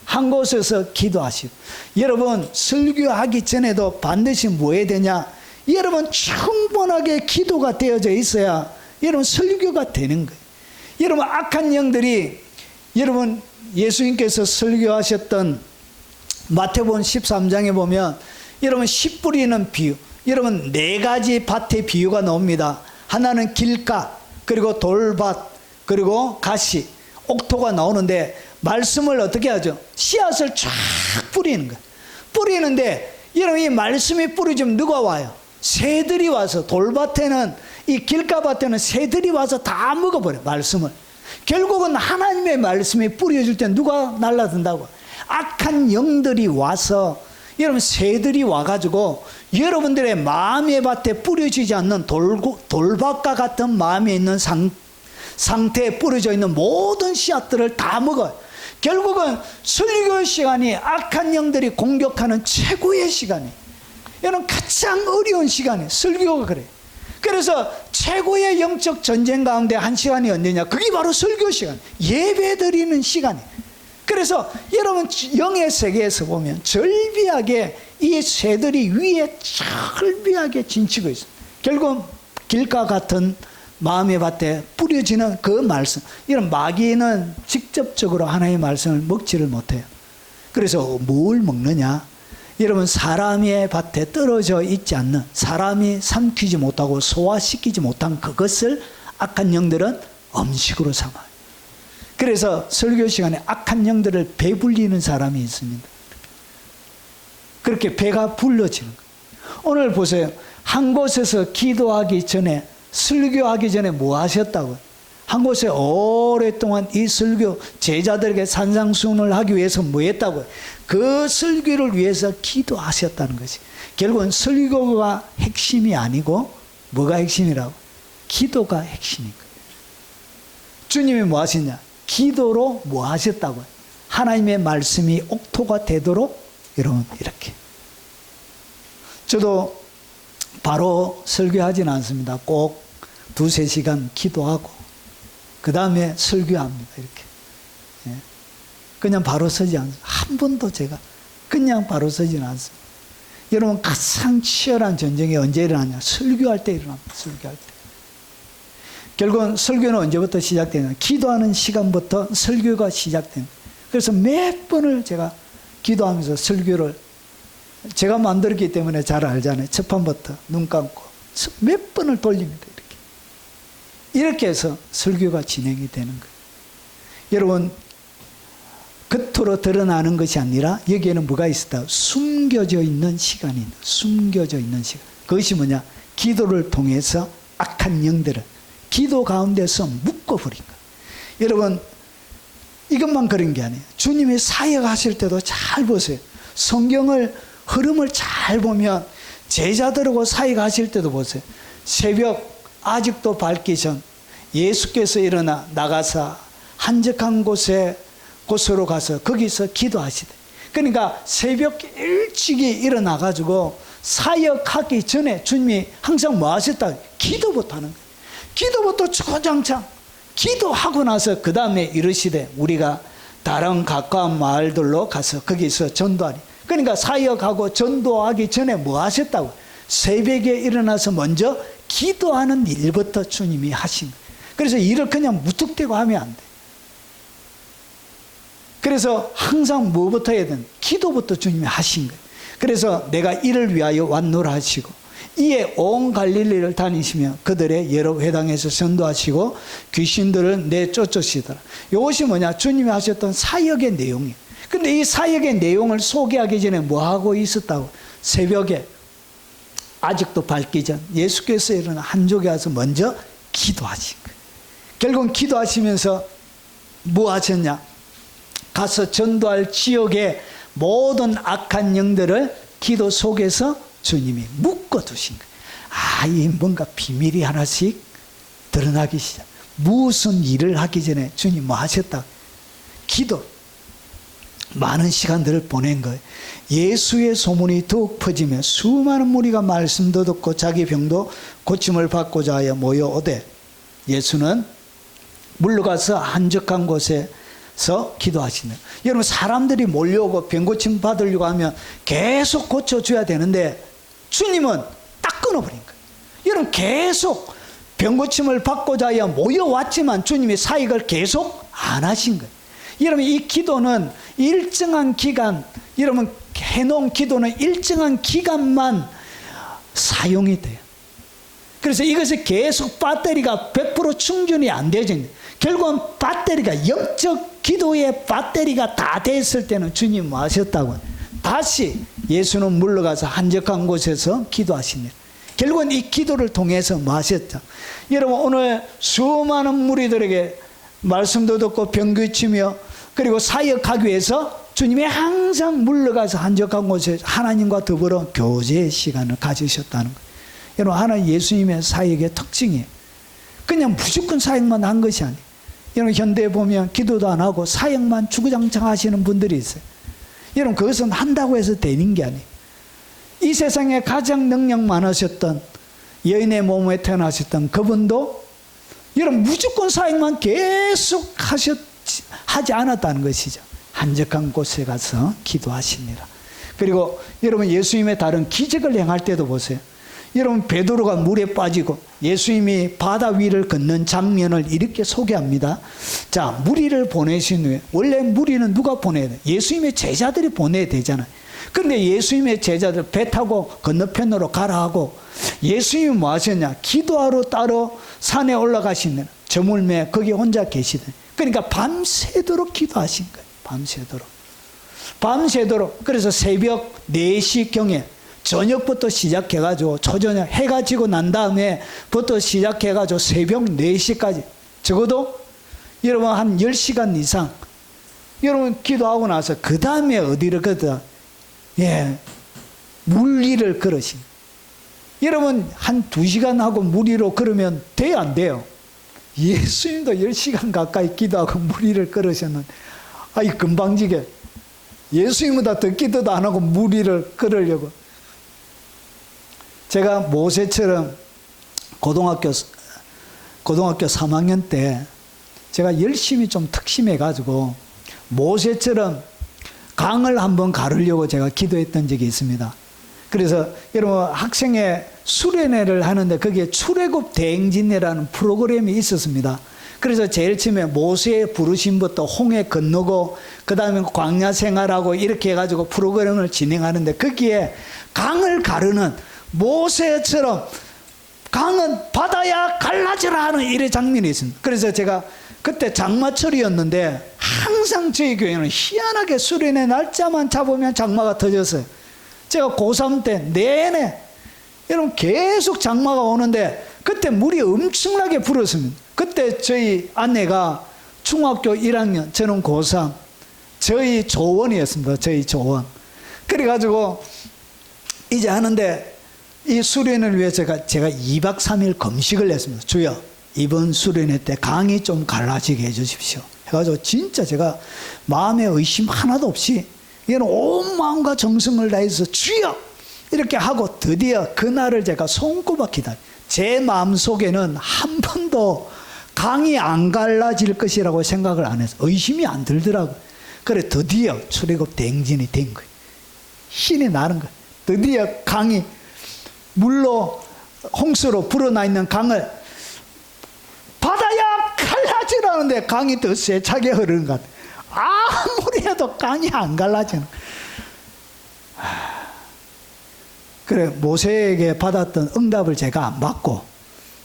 한 곳에서 기도하시고. 여러분 설교하기 전에도 반드시 뭐 해야 되냐? 여러분 충분하게 기도가 되어져 있어야 여러분 설교가 되는 거예요. 여러분 악한 영들이 여러분 예수님께서 설교하셨던 마태복음 13장에 보면 여러분 씨 뿌리는 비유, 여러분 네 가지 밭의 비유가 나옵니다. 하나는 길가, 그리고 돌밭, 그리고 가시, 옥토가 나오는데 말씀을 어떻게 하죠? 씨앗을 쫙 뿌리는 거예요. 뿌리는데 여러분 이 말씀이 뿌려지면 누가 와요? 새들이 와서, 돌밭에는, 이 길가밭에는 새들이 와서 다 먹어버려요, 말씀을. 결국은 하나님의 말씀이 뿌려질 때 누가 날라든다고? 악한 영들이 와서, 여러분 새들이 와가지고 여러분들의 마음의 밭에 뿌려지지 않는 돌밭과 같은 마음에 있는 상태에 뿌려져 있는 모든 씨앗들을 다 먹어요. 결국은 설교 시간이 악한 영들이 공격하는 최고의 시간이에요. 여러분 가장 어려운 시간이에요. 설교가 그래요. 그래서 최고의 영적 전쟁 가운데 한 시간이 언제냐? 그게 바로 설교 시간, 예배 드리는 시간이에요. 그래서 여러분 영의 세계에서 보면 절비하게 이 새들이 위에 절비하게 진치고 있어요. 결국 길가 같은 마음의 밭에 뿌려지는 그 말씀, 이런 마귀는 직접적으로 하나님의 말씀을 먹지를 못해요. 그래서 뭘 먹느냐? 여러분 사람의 밭에 떨어져 있지 않는, 사람이 삼키지 못하고 소화시키지 못한 그것을 악한 영들은 음식으로 삼아요. 그래서 설교 시간에 악한 영들을 배불리는 사람이 있습니다. 그렇게 배가 불러지는 거예요. 오늘 보세요. 한 곳에서 기도하기 전에, 설교하기 전에 뭐 하셨다고요? 한 곳에 오랫동안 이 설교 제자들에게 산상수훈을 하기 위해서 뭐 했다고요? 그 설교를 위해서 기도하셨다는 것이. 결국은 설교가 핵심이 아니고 뭐가 핵심이라고? 기도가 핵심인 거예요. 주님이 뭐 하시냐? 기도로 뭐 하셨다고요? 하나님의 말씀이 옥토가 되도록 여러분 이렇게. 저도 바로 설교하지는 않습니다. 꼭 2-3시간 기도하고 그 다음에 설교합니다. 이렇게. 예. 그냥 바로 서지 않습니다. 한 번도 제가 그냥 바로 서지는 않습니다. 여러분 가장 치열한 전쟁이 언제 일어나냐? 설교할 때 일어납니다. 설교할 때. 결국은 설교는 언제부터 시작되냐? 기도하는 시간부터 설교가 시작됩니다. 그래서 몇 번을 제가 기도하면서 설교를 제가 만들었기 때문에 잘 알잖아요. 첫 판부터 눈 감고 몇 번을 돌립니다. 이렇게 해서 설교가 진행이 되는 거예요. 여러분 겉으로 드러나는 것이 아니라 여기에는 뭐가 있었다? 숨겨져 있는 시간이 있다. 숨겨져 있는 시간. 그것이 뭐냐? 기도를 통해서 악한 영들을 기도 가운데서 묶어버린 거예요. 여러분 이것만 그런 게 아니에요. 주님이 사역하실 때도 잘 보세요. 성경을 흐름을 잘 보면 제자들하고 사역하실 때도 보세요. 새벽 아직도 밝기 전 예수께서 일어나 나가서 한적한 곳으로 가서 거기서 기도하시대. 그러니까 새벽 일찍이 일어나가지고 사역하기 전에 주님이 항상 뭐 하셨다? 기도부터 하는 거예요. 기도부터 주구장창 기도하고 나서 그 다음에 이르시되 우리가 다른 가까운 마을들로 가서 거기서 전도하리. 그러니까 사역하고 전도하기 전에 뭐 하셨다고? 새벽에 일어나서 먼저 기도하는 일부터 주님이 하신 거예요. 그래서 일을 그냥 무턱대고 하면 안 돼. 그래서 항상 뭐부터 해야 되는? 기도부터 주님이 하신 거예요. 그래서 내가 이를 위하여 왔노라 하시고 이에 온 갈릴리를 다니시며 그들의 여러 회당에서 전도하시고 귀신들을 내쫓으시더라. 이것이 뭐냐? 주님이 하셨던 사역의 내용이에요. 근데 이 사역의 내용을 소개하기 전에 뭐 하고 있었다고? 새벽에 아직도 밝기 전 예수께서 일어나 한족에 와서 먼저 기도하신 거예요. 결국 기도하시면서 뭐 하셨냐? 가서 전도할 지역의 모든 악한 영들을 기도 속에서 주님이 묶어두신 거예요. 아, 이 뭔가 비밀이 하나씩 드러나기 시작. 무슨 일을 하기 전에 주님 뭐 하셨다? 기도. 많은 시간들을 보낸 거예요. 예수의 소문이 더욱 퍼지며 수많은 무리가 말씀도 듣고 자기 병도 고침을 받고자 하여 모여오되 예수는 물러가서 한적한 곳에서 기도하시는. 여러분 사람들이 몰려오고 병 고침 받으려고 하면 계속 고쳐줘야 되는데 주님은 딱 끊어버린 거예요. 여러분 계속 병고침을 받고자 하여 모여왔지만 주님이 사역을 계속 안 하신 거예요. 여러분, 이 기도는 일정한 기간, 여러분 해놓은 기도는 일정한 기간만 사용이 돼요. 그래서 이것이 계속 배터리가 100% 충전이 안 되죠. 결국은 배터리가, 영적 기도의 배터리가 다 됐을 때는 주님 뭐 하셨다고? 다시 예수는 물러가서 한적한 곳에서 기도하십니다. 결국은 이 기도를 통해서 뭐 하셨죠? 여러분, 오늘 수많은 무리들에게 말씀도 듣고 병고치며 그리고 사역하기 위해서 주님이 항상 물러가서 한적한 곳에 하나님과 더불어 교제의 시간을 가지셨다는 거예요. 여러분, 하나님 예수님의 사역의 특징이에요. 그냥 무조건 사역만 한 것이 아니에요. 여러분, 현대에 보면 기도도 안 하고 사역만 주구장창 하시는 분들이 있어요. 여러분, 그것은 한다고 해서 되는 게 아니에요. 이 세상에 가장 능력 많으셨던 여인의 몸에 태어나셨던 그분도 여러분 무조건 사역만 계속 하지 않았다는 것이죠. 한적한 곳에 가서 기도하십니다. 그리고 여러분, 예수님의 다른 기적을 행할 때도 보세요. 여러분, 베드로가 물에 빠지고 예수님이 바다 위를 걷는 장면을 이렇게 소개합니다. 자, 무리를 보내신 후에, 원래 무리는 누가 보내야 돼? 예수님의 제자들이 보내야 되잖아요. 그런데 예수님의 제자들 배 타고 건너편으로 가라 하고, 예수님이 뭐 하셨냐? 기도하러 따로 산에 올라가시는 저물매 거기 혼자 계시더니, 그러니까 밤새도록 기도하신 거예요. 밤새도록. 그래서 새벽 4시경에 저녁부터 시작해가지고 초저녁 해가 지고 난 다음에부터 시작해가지고 새벽 4시까지 적어도 여러분 한 10시간 이상 여러분 기도하고 나서 그 다음에 어디를 걷다? 예, 물 위를 걸으신. 여러분 한 2시간 하고 물 위로 걸으면 돼요, 안 돼요? 예수님도 10시간 가까이 기도하고 물 위를 걸으셨는데, 아이 금방지게 예수님보다 더 기도도 안 하고 물 위를 걸으려고. 제가 모세처럼 고등학교 3학년 때 제가 열심히 좀 특심해 가지고 모세처럼 강을 한번 가르려고 제가 기도했던 적이 있습니다. 그래서 여러분 학생회 수련회를 하는데 거기에 출애굽 대행진회라는 프로그램이 있었습니다. 그래서 제일 처음에 모세의 부르심부터 홍해 건너고 그 다음에 광야 생활하고 이렇게 해가지고 프로그램을 진행하는데 거기에 강을 가르는, 모세처럼 강은 바다야 갈라져라 하는 이런 장면이 있습니다. 그래서 제가 그때 장마철이었는데 항상 저희 교회는 희한하게 수련회 날짜만 잡으면 장마가 터졌어요. 제가 고3 때 내내 여러분 계속 장마가 오는데 그때 물이 엄청나게 불었습니다. 그때 저희 아내가 중학교 1학년, 저는 고3, 저희 조원이었습니다. 저희 조원. 그래가지고 이제 하는데 이 수련을 위해서 제가 2박 3일 금식을 했습니다. 주여, 이번 수련회 때 강이 좀 갈라지게 해주십시오. 해가지고 진짜 제가 마음에 의심 하나도 없이 이건 온 마음과 정성을 다해서 주여 이렇게 하고 드디어 그날을 제가 손꼽아 기다려. 제 마음속에는 한 번도 강이 안 갈라질 것이라고 생각을 안 해서 의심이 안 들더라고요. 그래 드디어 출애굽 대행진이 된 거예요. 신이 나는 거예요. 드디어 강이 물로 홍수로 불어나 있는 강을 바다야 갈라지라는데 강이 더 세차게 흐르는 것 같아요. 아무리 해도 강이 안 갈라지는. 그래 모세에게 받았던 응답을 제가 안 받고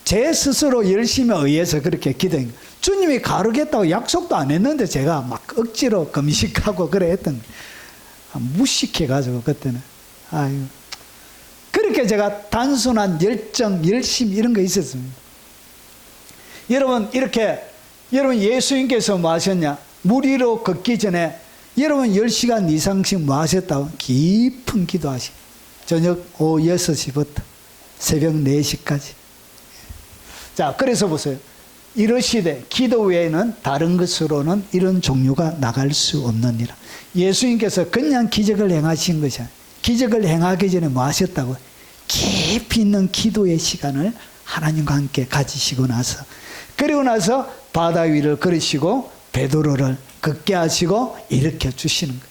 제 스스로 열심히 의해서 그렇게 기도한 거예요. 주님이 가르겠다고 약속도 안 했는데 제가 막 억지로 금식하고 그래 했던 거예요. 무식해가지고 그때는. 아유. 그렇게 제가 단순한 열정, 열심 이런 거 있었습니다. 여러분 이렇게 여러분 예수님께서 뭐 하셨냐? 물 위로 걷기 전에 여러분 10시간 이상씩 뭐 하셨다고? 깊은 기도하시. 저녁 오후 6시부터 새벽 4시까지. 자, 그래서 보세요. 이러시되 기도 외에는 다른 것으로는 이런 종류가 나갈 수 없느니라. 예수님께서 그냥 기적을 행하신 것이 아니에요. 기적을 행하기 전에 뭐 하셨다고? 깊이 있는 기도의 시간을 하나님과 함께 가지시고 나서, 그리고 나서 바다 위를 걸으시고 베드로를 걷게 하시고 일으켜 주시는 거예요.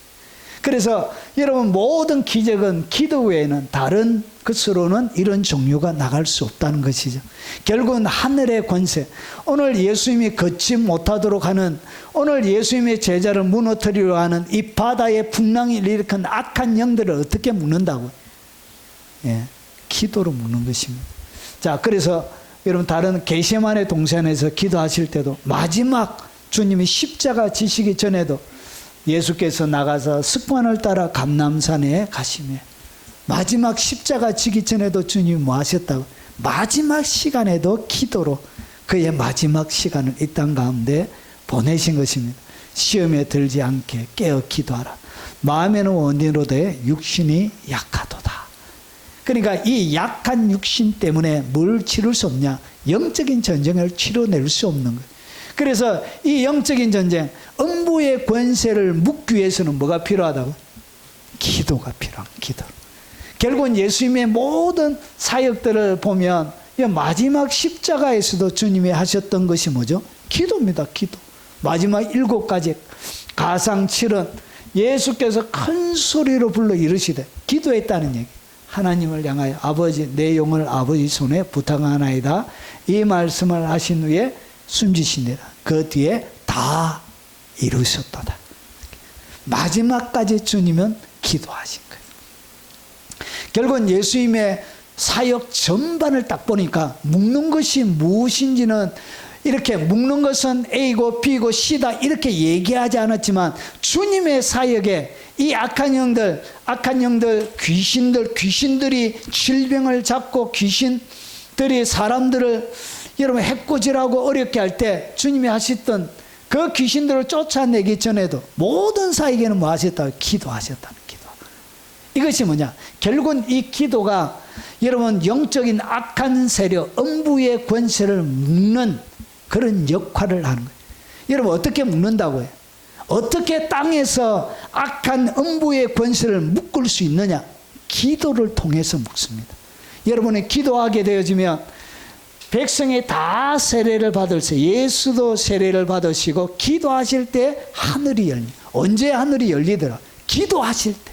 그래서 여러분 모든 기적은 기도 외에는 다른 것으로는 이런 종류가 나갈 수 없다는 것이죠. 결국은 하늘의 권세, 오늘 예수님이 걷지 못하도록 하는, 오늘 예수님의 제자를 무너뜨리려 하는 이 바다의 풍랑을 일으킨 악한 영들을 어떻게 묶는다고요? 예, 기도로 묶는 것입니다. 자, 그래서 여러분 다른 겟세마네 동산에서 기도하실 때도 마지막 주님이 십자가 지시기 전에도 예수께서 나가서 습관을 따라 감람산에 가시며 마지막 십자가 지기 전에도 주님이 뭐 하셨다고? 마지막 시간에도 기도로 그의 마지막 시간을 이 땅 가운데 보내신 것입니다. 시험에 들지 않게 깨어 기도하라. 마음에는 원인으로되 육신이 약하도다. 그러니까 이 약한 육신 때문에 뭘 치를 수 없냐? 영적인 전쟁을 치러낼 수 없는 거예요. 그래서 이 영적인 전쟁, 음부의 권세를 묶기 위해서는 뭐가 필요하다고? 기도가 필요한 기도. 결국은 예수님의 모든 사역들을 보면 마지막 십자가에서도 주님이 하셨던 것이 뭐죠? 기도입니다. 기도. 마지막 7가지 가상칠은 예수께서 큰 소리로 불러 이르시되 기도했다는 얘기. 하나님을 향하여 아버지 내 영을 아버지 손에 부탁하나이다. 이 말씀을 하신 후에 숨지시니라. 그 뒤에 다 이루셨도다. 마지막까지 주님은 기도하신 거예요. 결국은 예수님의 사역 전반을 딱 보니까 묶는 것이 무엇인지는 이렇게 묶는 것은 A고 B고 C다 이렇게 얘기하지 않았지만 주님의 사역에 이 악한 영들, 귀신들이 질병을 잡고 귀신들이 사람들을 여러분 해코지라고 어렵게 할 때 주님이 하셨던 그 귀신들을 쫓아내기 전에도 모든 사역에는 뭐 하셨다고? 기도하셨다는 기도. 이것이 뭐냐? 결국은 이 기도가 여러분 영적인 악한 세력, 음부의 권세를 묶는 그런 역할을 하는 거예요. 여러분 어떻게 묶는다고요? 어떻게 땅에서 악한 음부의 권세를 묶을 수 있느냐? 기도를 통해서 묶습니다. 여러분이 기도하게 되어지면 백성이 다 세례를 받으세요. 예수도 세례를 받으시고 기도하실 때 하늘이 열립니다. 언제 하늘이 열리더라? 기도하실 때.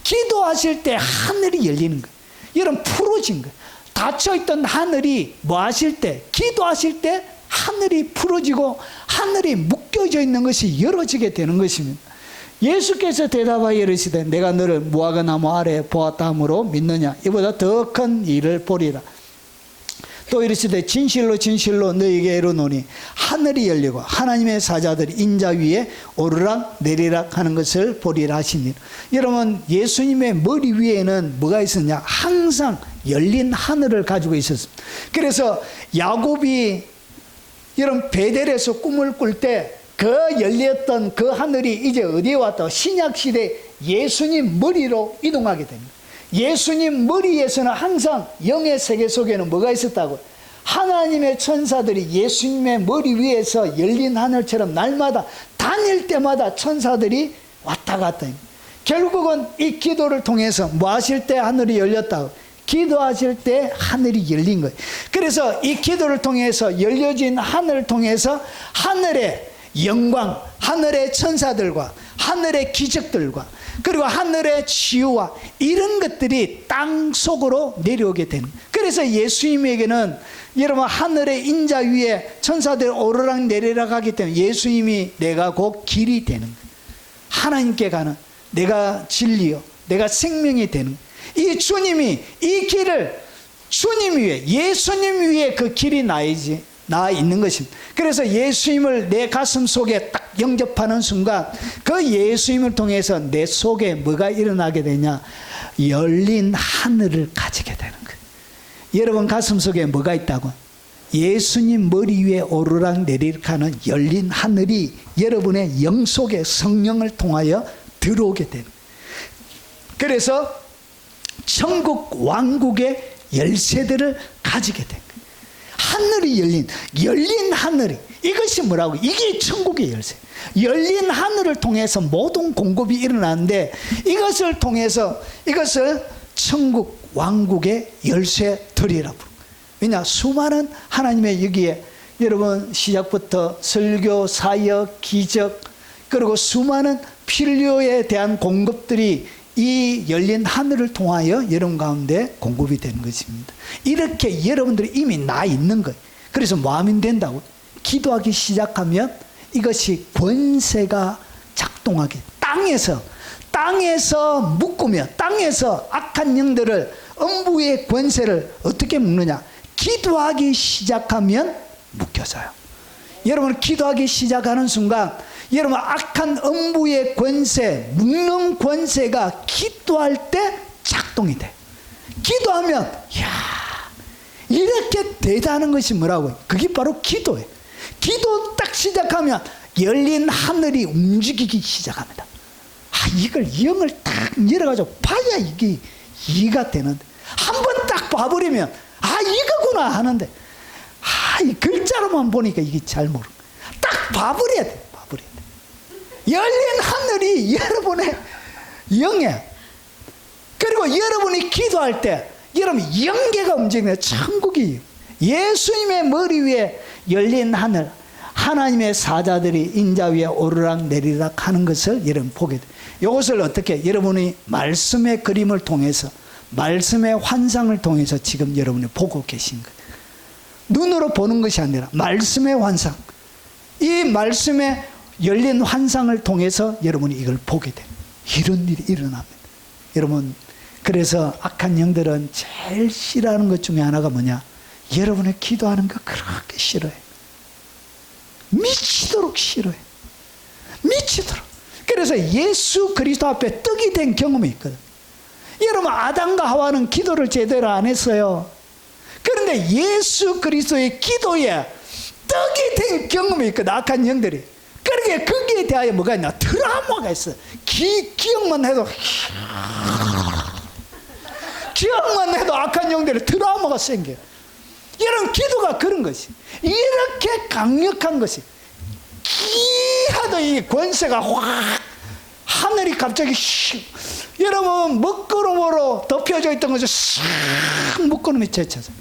기도하실 때 하늘이 열리는 거예요. 여러분 풀어진 거예요. 닫혀있던 하늘이 뭐 하실 때? 기도하실 때 하늘이 풀어지고 하늘이 묶여져 있는 것이 열어지게 되는 것입니다. 예수께서 대답하여 이르시되 내가 너를 무화과 나무 아래에 보았다 함으로 믿느냐? 이보다 더 큰 일을 보리라. 또 이르시되 진실로 진실로 너희에게 이르노니 하늘이 열리고 하나님의 사자들이 인자 위에 오르락 내리락 하는 것을 보리라 하시니. 여러분 예수님의 머리 위에는 뭐가 있었냐? 항상 열린 하늘을 가지고 있었습니다. 그래서 야곱이 여러분 베델에서 꿈을 꿀 때 그 열렸던 그 하늘이 이제 어디에 왔다? 신약시대 예수님 머리로 이동하게 됩니다. 예수님 머리에서는 항상 영의 세계 속에는 뭐가 있었다고? 하나님의 천사들이 예수님의 머리 위에서 열린 하늘처럼 날마다 다닐 때마다 천사들이 왔다 갔다 합니다. 결국은 이 기도를 통해서 뭐 하실 때 하늘이 열렸다고? 기도하실 때 하늘이 열린 거예요. 그래서 이 기도를 통해서 열려진 하늘을 통해서 하늘의 영광, 하늘의 천사들과 하늘의 기적들과 그리고 하늘의 치유와 이런 것들이 땅 속으로 내려오게 되는 거예요. 그래서 예수님에게는 여러분 하늘의 인자 위에 천사들이 오르락 내리락 하기 때문에 예수님이 내가 곧 길이 되는 거예요. 하나님께 가는 내가 진리요 내가 생명이 되는 거예요. 이 주님이 이 길을 주님 위에 예수님 위에 그 길이 나 있는 것입니다. 그래서 예수님을 내 가슴 속에 딱 영접하는 순간 그 예수님을 통해서 내 속에 뭐가 일어나게 되냐? 열린 하늘을 가지게 되는 거예요. 여러분 가슴 속에 뭐가 있다고? 예수님 머리 위에 오르락 내리락 하는 열린 하늘이 여러분의 영 속에 성령을 통하여 들어오게 되는 거예요. 그래서 천국 왕국의 열쇠들을 가지게 된 거예요. 하늘이 열린 하늘이 이것이 뭐라고? 이게 천국의 열쇠. 열린 하늘을 통해서 모든 공급이 일어나는데 이것을 통해서 이것을 천국 왕국의 열쇠들이라고 부릅니다. 왜냐? 수많은 하나님의 여기에 여러분 시작부터 설교, 사역, 기적 그리고 수많은 필요에 대한 공급들이 이 열린 하늘을 통하여 여러분 가운데 공급이 되는 것입니다. 이렇게 여러분들이 이미 나 있는 거예요. 그래서 뭐하면 된다고? 기도하기 시작하면 이것이 권세가 작동하게, 땅에서 묶으면, 땅에서 악한 영들을, 음부의 권세를 어떻게 묶느냐? 기도하기 시작하면 묶여져요. 여러분 기도하기 시작하는 순간 여러분 악한 음부의 권세, 묶는 권세가 기도할 때 작동이 돼. 기도하면 이렇게 대단한 것이 뭐라고요? 그게 바로 기도예요. 기도 딱 시작하면 열린 하늘이 움직이기 시작합니다. 이걸 영을 딱 열어가지고 봐야 이게 이해가 되는데, 한번 딱 봐버리면 이거구나 하는데 이 글자로만 보니까 이게 잘 모르는 거야. 딱 봐버려야 돼. 열린 하늘이 여러분의 영에, 그리고 여러분이 기도할 때 여러분 영계가 움직이는 천국이, 예수님의 머리 위에 열린 하늘, 하나님의 사자들이 인자 위에 오르락 내리락 하는 것을 여러분 보게 돼요. 이것을 어떻게 여러분이 말씀의 그림을 통해서, 말씀의 환상을 통해서 지금 여러분이 보고 계신 거예요. 눈으로 보는 것이 아니라 말씀의 환상, 이 말씀의 열린 환상을 통해서 여러분이 이걸 보게 돼요. 이런 일이 일어납니다. 여러분, 그래서 악한 영들은 제일 싫어하는 것 중에 하나가 뭐냐? 여러분의 기도하는 거 그렇게 싫어해. 미치도록 싫어해. 미치도록. 그래서 예수 그리스도 앞에 떡이 된 경험이 있거든. 여러분 아담과 하와는 기도를 제대로 안 했어요. 그런데 예수 그리스도의 기도에 떡이 된 경험이 있거든, 악한 영들이. 그러니까 거기에 대하여 뭐가 있냐? 트라우마가 있어. 기억만 해도 악한 영들의 트라우마가 생겨요. 여러분 기도가 그런 것이, 이렇게 강력한 것이, 기하도 이 권세가 확, 하늘이 갑자기 여러분 먹구름으로 덮여져 있던 것이 싹 먹구름이 제쳐져.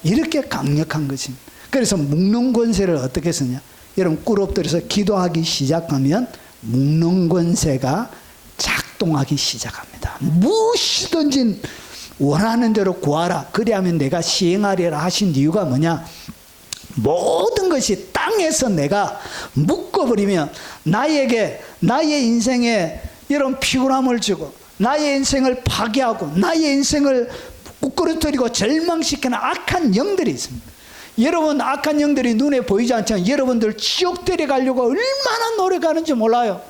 이렇게 강력한 것입니다. 그래서 묶는 권세를 어떻게 쓰냐? 여러분 꿇 엎드려서 기도하기 시작하면 묶는 권세가 작동하기 시작합니다. 무엇이든지 원하는 대로 구하라, 그리하면 내가 시행하리라 하신 이유가 뭐냐? 모든 것이 땅에서 내가 묶어버리면 나의 인생에 이런 피곤함을 주고, 나의 인생을 파괴하고, 나의 인생을 꾸꾸러뜨리고 절망시키는 악한 영들이 있습니다. 여러분 악한 영들이 눈에 보이지 않지만 여러분들 지옥 데려가려고 얼마나 노력하는지 몰라요.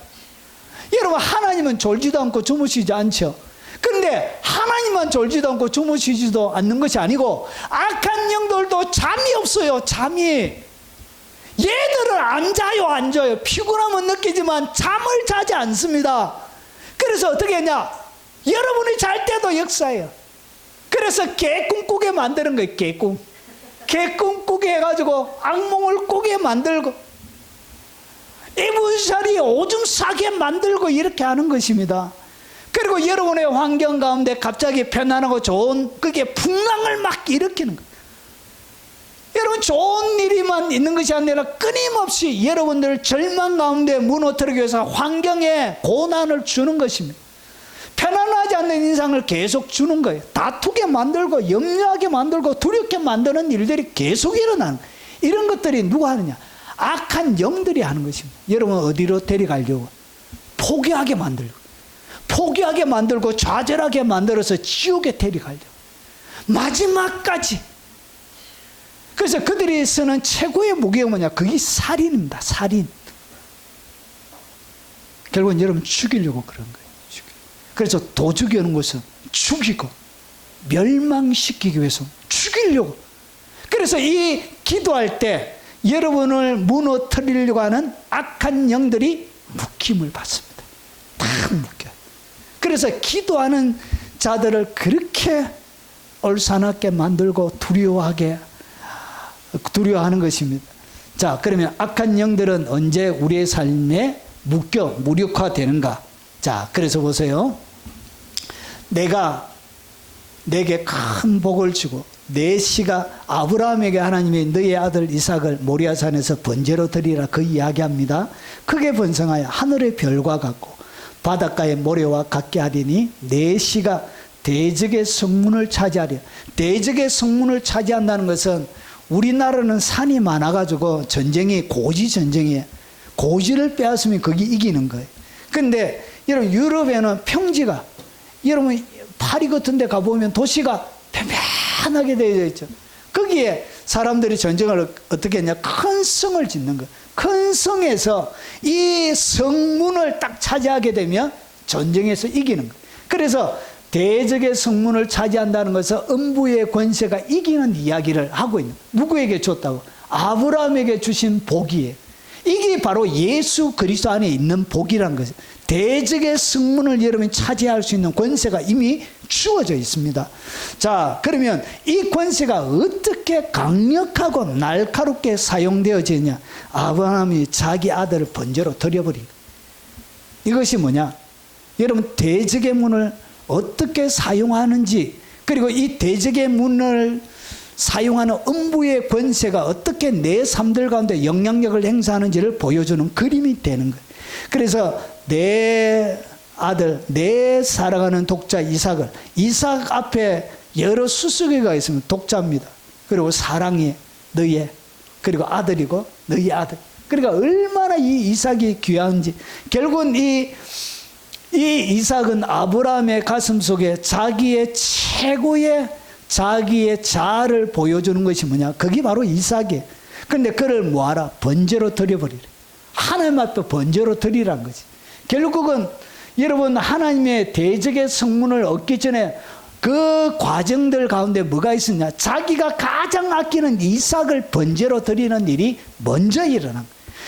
여러분 하나님은 졸지도 않고 주무시지 않죠. 그런데 하나님만 졸지도 않고 주무시지도 않는 것이 아니고 악한 영들도 잠이 없어요. 잠이. 얘들은 안 자요. 피곤함은 느끼지만 잠을 자지 않습니다. 그래서 어떻게 했냐? 여러분이 잘 때도 역사예요. 그래서 개꿈 꾸게 만드는 거예요. 개꿈 꾸게 해가지고 악몽을 꾸게 만들고 이분살이 오줌 싸게 만들고 이렇게 하는 것입니다. 그리고 여러분의 환경 가운데 갑자기 편안하고 좋은 그게 풍랑을 막 일으키는 거예요. 여러분 좋은 일이만 있는 것이 아니라 끊임없이 여러분들 절망 가운데 무너뜨리기 위해서 환경에 고난을 주는 것입니다. 편안하지 않는 인상을 계속 주는 거예요. 다투게 만들고 염려하게 만들고 두렵게 만드는 일들이 계속 일어나는 거예요. 이런 것들이 누가 하느냐? 악한 영들이 하는 것입니다. 여러분 어디로 데려가려고? 포기하게 만들고 좌절하게 만들어서 지옥에 데려가려고. 마지막까지. 그래서 그들이 쓰는 최고의 무기가 뭐냐? 그게 살인입니다. 살인. 결국은 여러분 죽이려고 그런 거예요. 그래서 도둑이 오는 것은 죽이고 멸망시키기 위해서 죽이려고. 그래서 이 기도할 때 여러분을 무너뜨리려고 하는 악한 영들이 묶임을 받습니다. 다 묶여요. 그래서 기도하는 자들을 그렇게 얼싸납게 만들고 두려워하는 것입니다. 자, 그러면 악한 영들은 언제 우리의 삶에 무력화되는가? 자, 그래서 보세요. 내가 내게 큰 복을 주고 내 씨가 아브라함에게 하나님이 너의 아들 이삭을 모리아산에서 번제로 드리라 그 이야기합니다. 크게 번성하여 하늘의 별과 같고 바닷가의 모래와 같게 하리니 내 씨가 대적의 성문을 차지하리라. 대적의 성문을 차지한다는 것은 우리나라는 산이 많아가지고 전쟁이 고지 전쟁이에요. 고지를 빼앗으면 거기 이기는 거예요. 근데 여러분 유럽에는 평지가, 여러분 파리 같은 데 가보면 도시가 편편하게 되어 있죠. 거기에 사람들이 전쟁을 어떻게 했냐, 큰 성을 짓는 거예요. 큰 성에서 이 성문을 딱 차지하게 되면 전쟁에서 이기는 거예요. 그래서 대적의 성문을 차지한다는 것은 음부의 권세가 이기는 이야기를 하고 있는 거예요. 누구에게 줬다고? 아브라함에게 주신 복이에요. 이게 바로 예수 그리스도 안에 있는 복이라는 거죠. 대적의 성문을 여러분이 차지할 수 있는 권세가 이미 주어져 있습니다. 자, 그러면 이 권세가 어떻게 강력하고 날카롭게 사용되어지냐? 아브라함이 자기 아들을 번제로 드려버린 거예요. 이것이 뭐냐? 여러분 대적의 문을 어떻게 사용하는지, 그리고 이 대적의 문을 사용하는 음부의 권세가 어떻게 내 삶들 가운데 영향력을 행사하는지를 보여주는 그림이 되는 거예요. 그래서 내 아들, 내 사랑하는 독자 이삭을, 이삭 앞에 여러 수수께가 있으면 독자입니다. 그리고 사랑이 너의, 그리고 아들이고 너의 아들. 그러니까 얼마나 이 이삭이 귀한지. 결국은 이 이삭은 아브라함의 가슴 속에 자기의 최고의 자기의 자아를 보여주는 것이 뭐냐? 그게 바로 이삭이에요. 그런데 그를 뭐하라? 번제로 드려버리라. 하나님 앞에 번제로 드리라는 거지. 결국은 여러분 하나님의 대적의 성문을 얻기 전에 그 과정들 가운데 뭐가 있었냐? 자기가 가장 아끼는 이삭을 번제로 드리는 일이 먼저 일어난 거예요.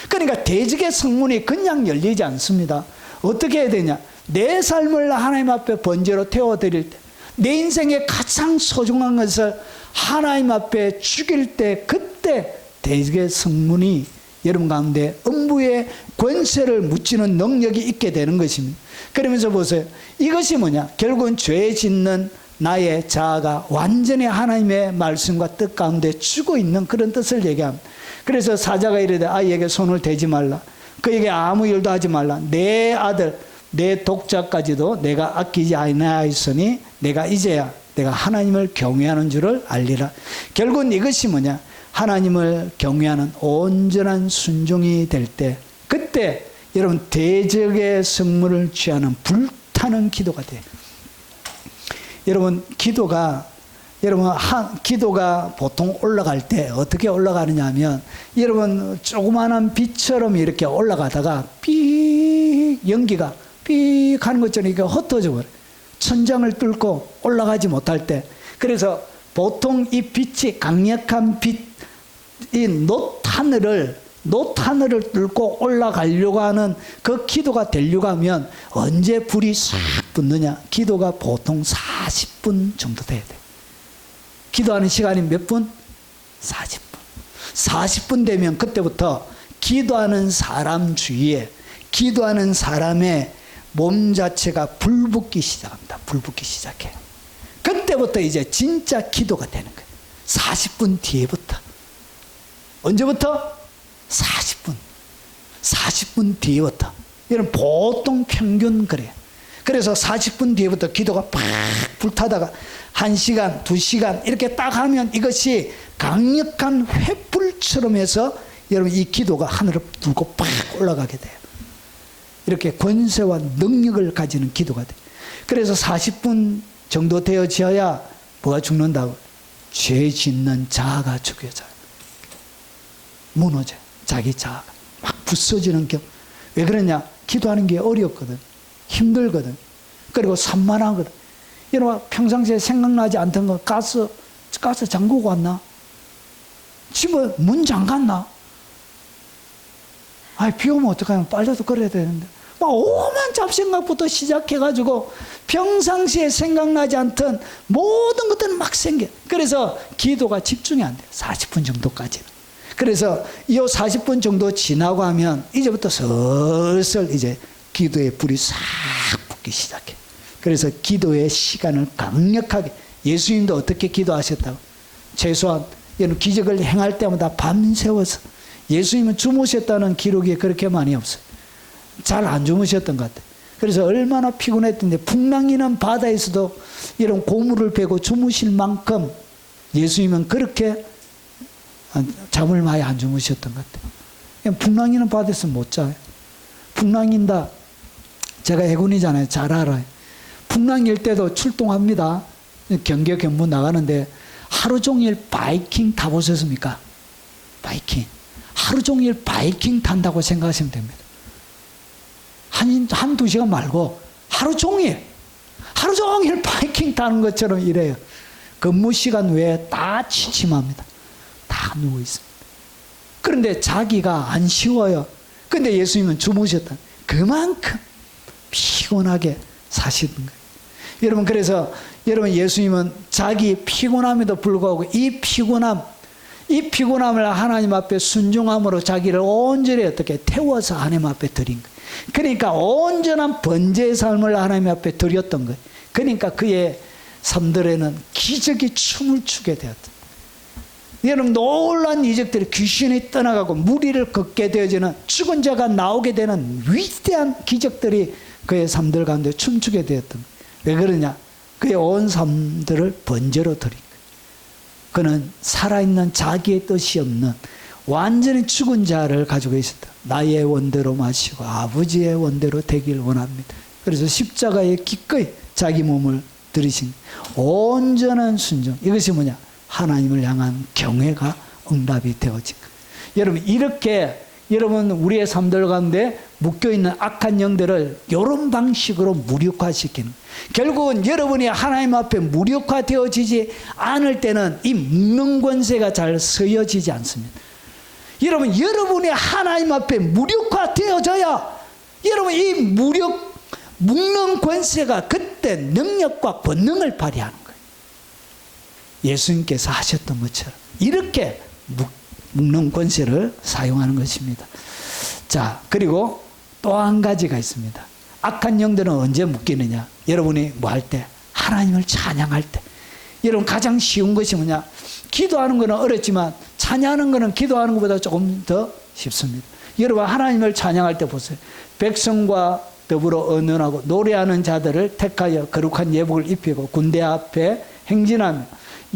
그러니까 대적의 성문이 그냥 열리지 않습니다. 어떻게 해야 되냐? 내 삶을 하나님 앞에 번제로 태워드릴 때, 내 인생의 가장 소중한 것을 하나님 앞에 죽일 때, 그때 대적의 성문이 여러분 가운데 음부의 권세를 무찌는 능력이 있게 되는 것입니다. 그러면서 보세요. 이것이 뭐냐? 결국은 죄 짓는 나의 자아가 완전히 하나님의 말씀과 뜻 가운데 죽어 있는 그런 뜻을 얘기합니다. 그래서 사자가 이르되 아이에게 손을 대지 말라. 그에게 아무 일도 하지 말라. 내 아들, 내 독자까지도 내가 아끼지 아니하였으니 내가 이제야 내가 하나님을 경외하는 줄을 알리라. 결국은 이것이 뭐냐? 하나님을 경외하는 온전한 순종이 될 때, 그때 여러분 대적의 성문을 취하는 불타는 기도가 돼요. 여러분 기도가 보통 올라갈 때 어떻게 올라가느냐 하면, 여러분 조그마한 빛처럼 이렇게 올라가다가 삑 연기가 삑 하는 것처럼 이렇게 흩어져 버려요. 천장을 뚫고 올라가지 못할 때. 그래서 보통 이 빛이 강력한 빛, 이 놋하늘을 뚫고 올라가려고 하는 그 기도가 되려고 하면 언제 불이 싹 붙느냐? 기도가 보통 40분 정도 돼야 돼. 기도하는 시간이 몇 분? 40분. 40분 되면 그때부터 기도하는 사람 주위에, 기도하는 사람의 몸 자체가 불붙기 시작합니다. 불붙기 시작해요. 그때부터 이제 진짜 기도가 되는 거예요. 40분 뒤에부터. 언제부터? 40분. 40분 뒤에부터. 여러분 보통 평균 그래요. 그래서 40분 뒤에부터 기도가 팍 불타다가 1시간, 2시간 이렇게 딱 하면 이것이 강력한 횃불처럼 해서 여러분 이 기도가 하늘을 뚫고 팍 올라가게 돼요. 이렇게 권세와 능력을 가지는 기도가 돼요. 그래서 40분 정도 되어져야 뭐가 죽는다고? 죄 짓는 자아가 죽여져요. 무너져요. 자기 자아가 막 부서지는 경우. 왜 그러냐? 기도하는 게 어렵거든. 힘들거든. 그리고 산만하거든. 여러분 평상시에 생각나지 않던 거, 가스 잠그고 왔나? 집에 문 잠갔나? 비 오면 어떡하냐? 빨래도 걸어야 되는데. 막 오만 잡생각부터 시작해가지고 평상시에 생각나지 않던 모든 것들은 막 생겨. 그래서 기도가 집중이 안 돼요. 40분 정도까지는. 그래서 이 40분 정도 지나고 하면 이제부터 슬슬 이제 기도의 불이 싹 붙기 시작해. 그래서 기도의 시간을 강력하게, 예수님도 어떻게 기도하셨다고? 최소한 기적을 행할 때마다 밤새워서, 예수님은 주무셨다는 기록이 그렇게 많이 없어요. 잘 안 주무셨던 것 같아요. 그래서 얼마나 피곤했던데 풍랑이는 바다에서도 이런 고물을 베고 주무실 만큼 예수님은 그렇게 잠을 많이 안 주무셨던 것 같아요. 풍랑이는 바다에서 못 자요. 풍랑인다. 제가 해군이잖아요. 잘 알아요. 풍랑일 때도 출동합니다. 경계 경보 나가는데 하루 종일 바이킹 타보셨습니까? 바이킹. 하루 종일 바이킹 탄다고 생각하시면 됩니다. 한두 시간 말고 하루 종일 바이킹 타는 것처럼 이래요. 근무 시간 외에 다 취침합니다. 다 누워 있습니다. 그런데 자기가 안 쉬워요. 근데 예수님은 주무셨다. 그만큼 피곤하게 사시던 거예요. 여러분, 그래서 여러분, 예수님은 자기 피곤함에도 불구하고 이 피곤함을 하나님 앞에 순종함으로 자기를 온전히 어떻게 태워서 하나님 앞에 드린 거예요. 그러니까 온전한 번제의 삶을 하나님 앞에 드렸던 거예요. 그러니까 그의 삶들에는 기적이 춤을 추게 되었다. 여러분, 놀라운 이적들이 귀신이 떠나가고 무리를 걷게 되어지는 죽은 자가 나오게 되는 위대한 기적들이 그의 삶들 가운데 춤추게 되었던 거예요. 왜 그러냐? 그의 온 삶들을 번제로 드린 거예요. 그는 살아있는 자기의 뜻이 없는 완전히 죽은 자를 가지고 있었다. 나의 원대로 마시고 아버지의 원대로 되길 원합니다. 그래서 십자가에 기꺼이 자기 몸을 들이신 온전한 순종. 이것이 뭐냐? 하나님을 향한 경외가 응답이 되어진 거예요. 여러분, 이렇게 여러분 우리의 삶들 가운데 묶여있는 악한 영들을 이런 방식으로 무력화시키는, 결국은 여러분이 하나님 앞에 무력화되어지지 않을 때는 이 묶는 권세가 잘 서여지지 않습니다. 여러분, 여러분이 하나님 앞에 무력화되어져야 여러분 이 묶는 권세가 그때 능력과 권능을 발휘하는 거예요. 예수님께서 하셨던 것처럼 이렇게 묶는 권세를 사용하는 것입니다. 자, 그리고 또 한 가지가 있습니다. 악한 영들은 언제 묶이느냐? 여러분이 뭐 할 때? 하나님을 찬양할 때. 여러분, 가장 쉬운 것이 뭐냐? 기도하는 것은 어렵지만 찬양하는 것은 기도하는 것보다 조금 더 쉽습니다. 여러분, 하나님을 찬양할 때 보세요. 백성과 더불어 언언하고 노래하는 자들을 택하여 거룩한 예복을 입히고 군대 앞에 행진하며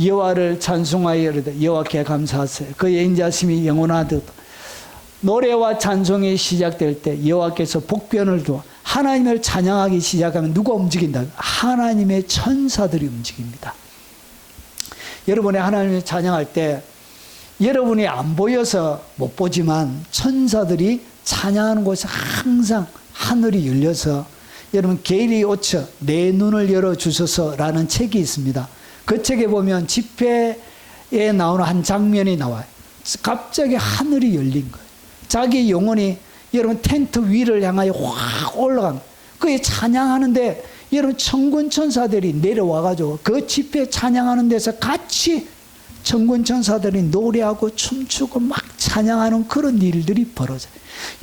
여호와를 찬송하여 이르되 여호와께 감사하세요. 그의 인자심이 영원하도다. 노래와 찬송이 시작될 때 여호와께서 복변을 두어 하나님을 찬양하기 시작하면 누가 움직인다? 하나님의 천사들이 움직입니다. 여러분이 하나님을 찬양할 때 여러분이 안 보여서 못 보지만 천사들이 찬양하는 곳에 항상 하늘이 열려서, 여러분, 게일리 오처 내 눈을 열어주소서라는 책이 있습니다. 그 책에 보면 집회에 나오는 한 장면이 나와요. 갑자기 하늘이 열린 거예요. 자기 영혼이 여러분 텐트 위를 향하여 확 올라간 거예요. 그게 찬양하는데 여러분 천군 천사들이 내려와가지고 그 집회 찬양하는 데서 같이 천군 천사들이 노래하고 춤추고 막 찬양하는 그런 일들이 벌어져요.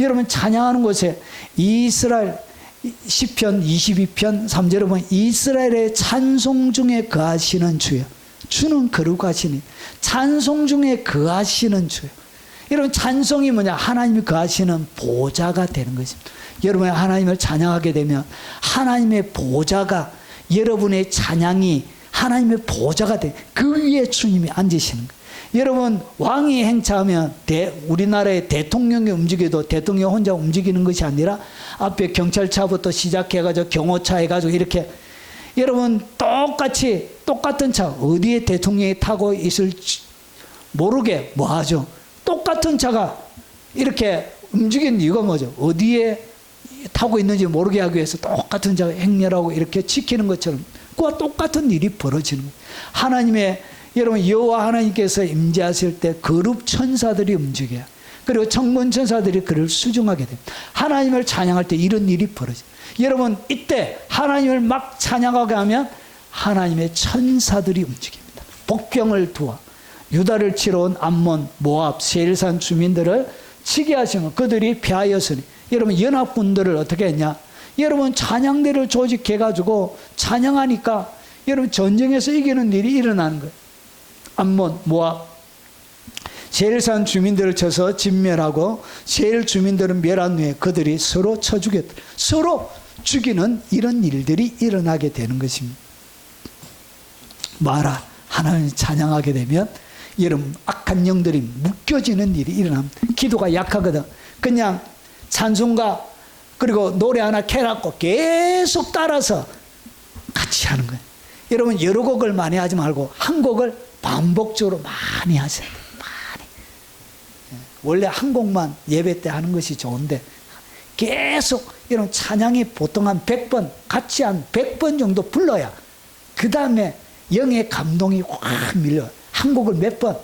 여러분, 찬양하는 곳에 이스라엘 시편 22편 3절에 보면 이스라엘의 찬송 중에 거하시는 주여. 주는 거룩하시니 찬송 중에 거하시는 주여. 여러분, 찬송이 뭐냐? 하나님이 거하시는 보좌가 되는 것입니다. 여러분이 하나님을 찬양하게 되면 하나님의 보좌가, 여러분의 찬양이 하나님의 보좌가 돼. 그 위에 주님이 앉으시는 거예요. 여러분, 왕이 행차하면 우리나라의 대통령이 움직여도 대통령 혼자 움직이는 것이 아니라 앞에 경찰차부터 시작해가지고 경호차 해가지고 이렇게, 여러분 똑같이 똑같은 차 어디에 대통령이 타고 있을지 모르게 뭐 하죠? 똑같은 차가 이렇게 움직이는 이유가 뭐죠? 어디에 타고 있는지 모르게 하기 위해서 똑같은 차가 행렬하고 이렇게 지키는 것처럼 그와 똑같은 일이 벌어지는 거예요. 하나님의, 여러분, 여호와 하나님께서 임재하실 때 거룩 천사들이 움직여요. 그리고 천군 천사들이 그를 수중하게 됩니다. 하나님을 찬양할 때 이런 일이 벌어져요. 여러분, 이때 하나님을 막 찬양하게 하면 하나님의 천사들이 움직입니다. 복병을 두어 유다를 치러 온 암몬, 모압, 세일산 주민들을 치게 하시면 그들이 패하였으니, 여러분 연합군들을 어떻게 했냐? 여러분 찬양대를 조직해가지고 찬양하니까 여러분 전쟁에서 이기는 일이 일어나는 거예요. 암몬, 모압, 세일산 주민들을 쳐서 진멸하고 세일 주민들은 멸한 후에 그들이 서로 쳐 죽였다. 서로 죽이는 이런 일들이 일어나게 되는 것입니다. 마라 하나님을 찬양하게 되면 여러분 악한 영들이 묶여지는 일이 일어납니다. 기도가 약하거든. 그냥 찬송가 그리고 노래 하나 캐놨고 계속 따라서 같이 하는 거예요. 여러분 여러 곡을 많이 하지 말고 한 곡을 반복적으로 많이 하셔야 돼요. 많이. 원래 한 곡만 예배 때 하는 것이 좋은데 계속 여러분 찬양이 보통 한 100번 같이 한 100번 정도 불러야 그 다음에 영의 감동이 확 밀려요. 한 곡을 몇 번?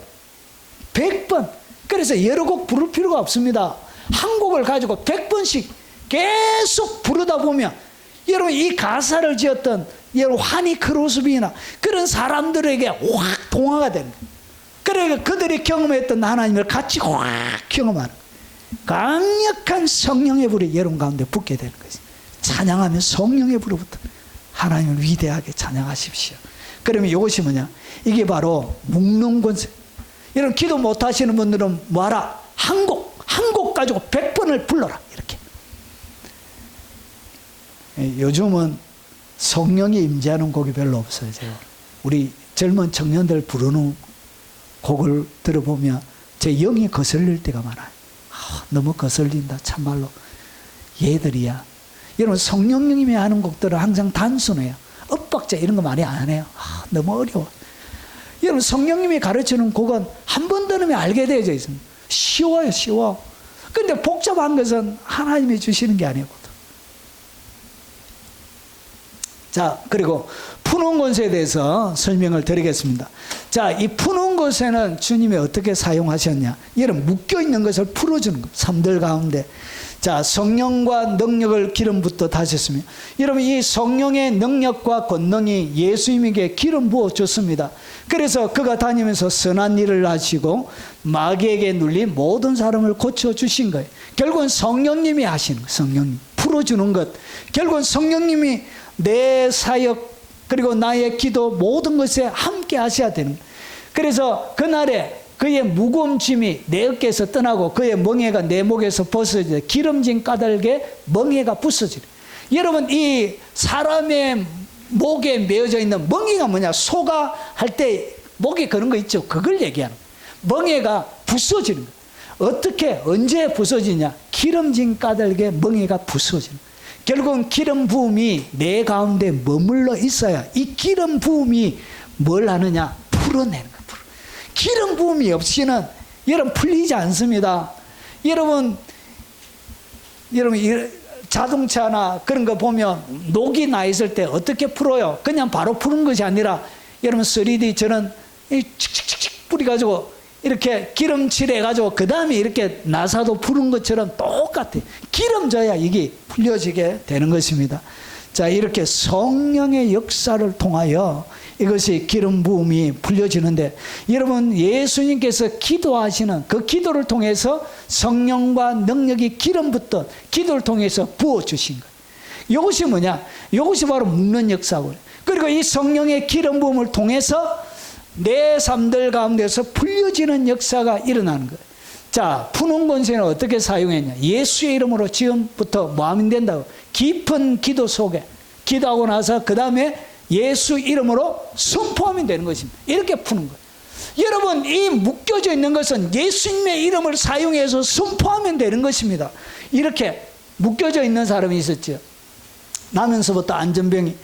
100번. 그래서 여러 곡 부를 필요가 없습니다. 한 곡을 가지고 100번씩 계속 부르다 보면 여러분 이 가사를 지었던 여러분 환희 크로스비나 그런 사람들에게 확 동화가 되는 거예요. 그러니까 그들이 경험했던 하나님을 같이 확 경험하는 거예요. 강력한 성령의 불이 여러분 가운데 붙게 되는 거죠. 찬양하면 성령의 불로부터 하나님을 위대하게 찬양하십시오. 그러면 이것이 뭐냐? 이게 바로 묶는 권세. 여러분 기도 못하시는 분들은 뭐하라? 한 곡 가지고 100번을 불러라. 이렇게. 요즘은 성령이 임재하는 곡이 별로 없어요. 제가. 우리 젊은 청년들 부르는 곡을 들어보면 제 영이 거슬릴 때가 많아요. 너무 거슬린다. 참말로. 얘들이야. 여러분 성령님이 하는 곡들은 항상 단순해요. 엇박자 이런 거 많이 안 해요. 너무 어려워. 여러분 성령님이 가르치는 곡은 한 번 들으면 알게 되어져 있습니다. 쉬워요. 쉬워. 근데 복잡한 것은 하나님이 주시는 게 아니거든. 자, 그리고 푸는 권세에 대해서 설명을 드리겠습니다. 자, 이 푸는 권세는 주님이 어떻게 사용하셨냐? 여러분 묶여있는 것을 풀어주는 것. 삶들 가운데. 자, 성령과 능력을 기름부터 다셨으며 여러분 이 성령의 능력과 권능이 예수님에게 기름 부어줬습니다. 그래서 그가 다니면서 선한 일을 하시고 마귀에게 눌린 모든 사람을 고쳐주신 거예요. 결국은 성령님이 하시는 거예요. 성령님 풀어주는 것. 결국은 성령님이 내 사역 그리고 나의 기도 모든 것에 함께 하셔야 되는 거예요. 그래서 그날에 그의 무거운 짐이 내 어깨에서 떠나고 그의 멍에가 내 목에서 벗어져 기름진 까닭에 멍에가 부서지래. 여러분 이 사람의 목에 메어져 있는 멍에가 뭐냐? 소가 할 때 목에 그런 거 있죠. 그걸 얘기하는 거예요. 멍에가 부서지는 거예요. 어떻게 언제 부서지냐? 기름진 까닭에 멍에가 부서지는 거예요. 결국은 기름 부음이 내 가운데 머물러 있어야 이 기름 부음이 뭘 하느냐? 풀어내는 거예요. 기름 부음이 없이는 여러분 풀리지 않습니다. 여러분 자동차나 그런 거 보면 녹이 나 있을 때 어떻게 풀어요? 그냥 바로 푸는 것이 아니라 여러분 3D처럼 칙칙칙칙 뿌려가지고 이렇게 기름칠해가지고 그 다음에 이렇게 나사도 푸는 것처럼 똑같아요. 기름 져야 이게 풀려지게 되는 것입니다. 자, 이렇게 성령의 역사를 통하여 이것이 기름 부음이 풀려지는데 여러분 예수님께서 기도하시는 그 기도를 통해서 성령과 능력이 기름부터 기도를 통해서 부어주신 거예요. 이것이 뭐냐? 이것이 바로 묶는 역사고요. 그리고 이 성령의 기름 부음을 통해서 내 삶들 가운데서 풀려지는 역사가 일어나는 거예요. 자, 푸는 권세는 어떻게 사용했냐? 예수의 이름으로 지금부터 뭐 하면 된다고? 깊은 기도 속에 기도하고 나서 그 다음에 예수 이름으로 선포하면 되는 것입니다. 이렇게 푸는 거예요. 여러분 이 묶여져 있는 것은 예수님의 이름을 사용해서 선포하면 되는 것입니다. 이렇게 묶여져 있는 사람이 있었죠. 나면서부터 안전병이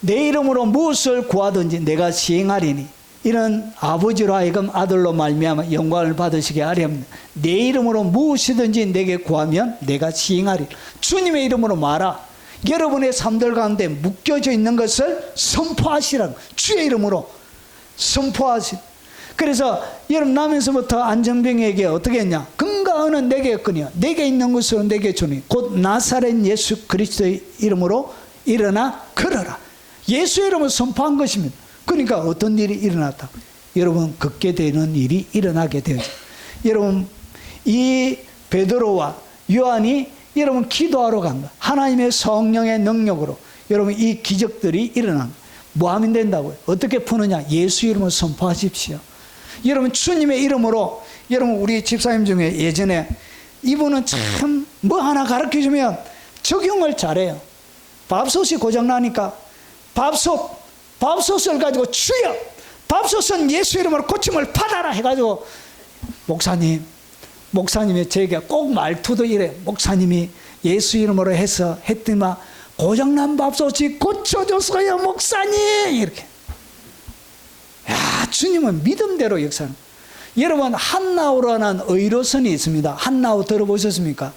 내 이름으로 무엇을 구하든지 내가 시행하리니 이런 아버지로 하여금 아들로 말미암아 영광을 받으시게 하리 합니다. 내 이름으로 무엇이든지 내게 구하면 내가 시행하리. 주님의 이름으로 말하. 여러분의 삶들 가운데 묶여져 있는 것을 선포하시라는 주의 이름으로 선포하시. 그래서 여러분 나면서부터 안전병에게 어떻게 했냐? 근가은은 내게 없거니와 내게 있는 것으로 내게 주니 곧 나사렛 예수 그리스도의 이름으로 일어나 걸어라. 예수의 이름을 선포한 것입니다. 그러니까 어떤 일이 일어났다? 여러분 걷게 되는 일이 일어나게 되죠. 여러분 이 베드로와 요한이 여러분 기도하러 간 거. 하나님의 성령의 능력으로 여러분 이 기적들이 일어난 거. 뭐 하면 된다고요? 어떻게 푸느냐? 예수 이름을 선포하십시오. 여러분 주님의 이름으로 여러분 우리 집사님 중에 예전에 이분은 참 뭐 하나 가르쳐주면 적용을 잘해요. 밥솥이 고장나니까 밥솥을 가지고 주여 밥솥은 예수 이름으로 고침을 받아라 해가지고 목사님이 제게 꼭 말투도 이래. 목사님이 예수 이름으로 해서 했더니만 고장난 밥솥이 고쳐줬어요 목사님 이렇게. 야, 주님은 믿음대로 역사는. 여러분 한나우라는 의료선이 있습니다. 한나우 들어보셨습니까?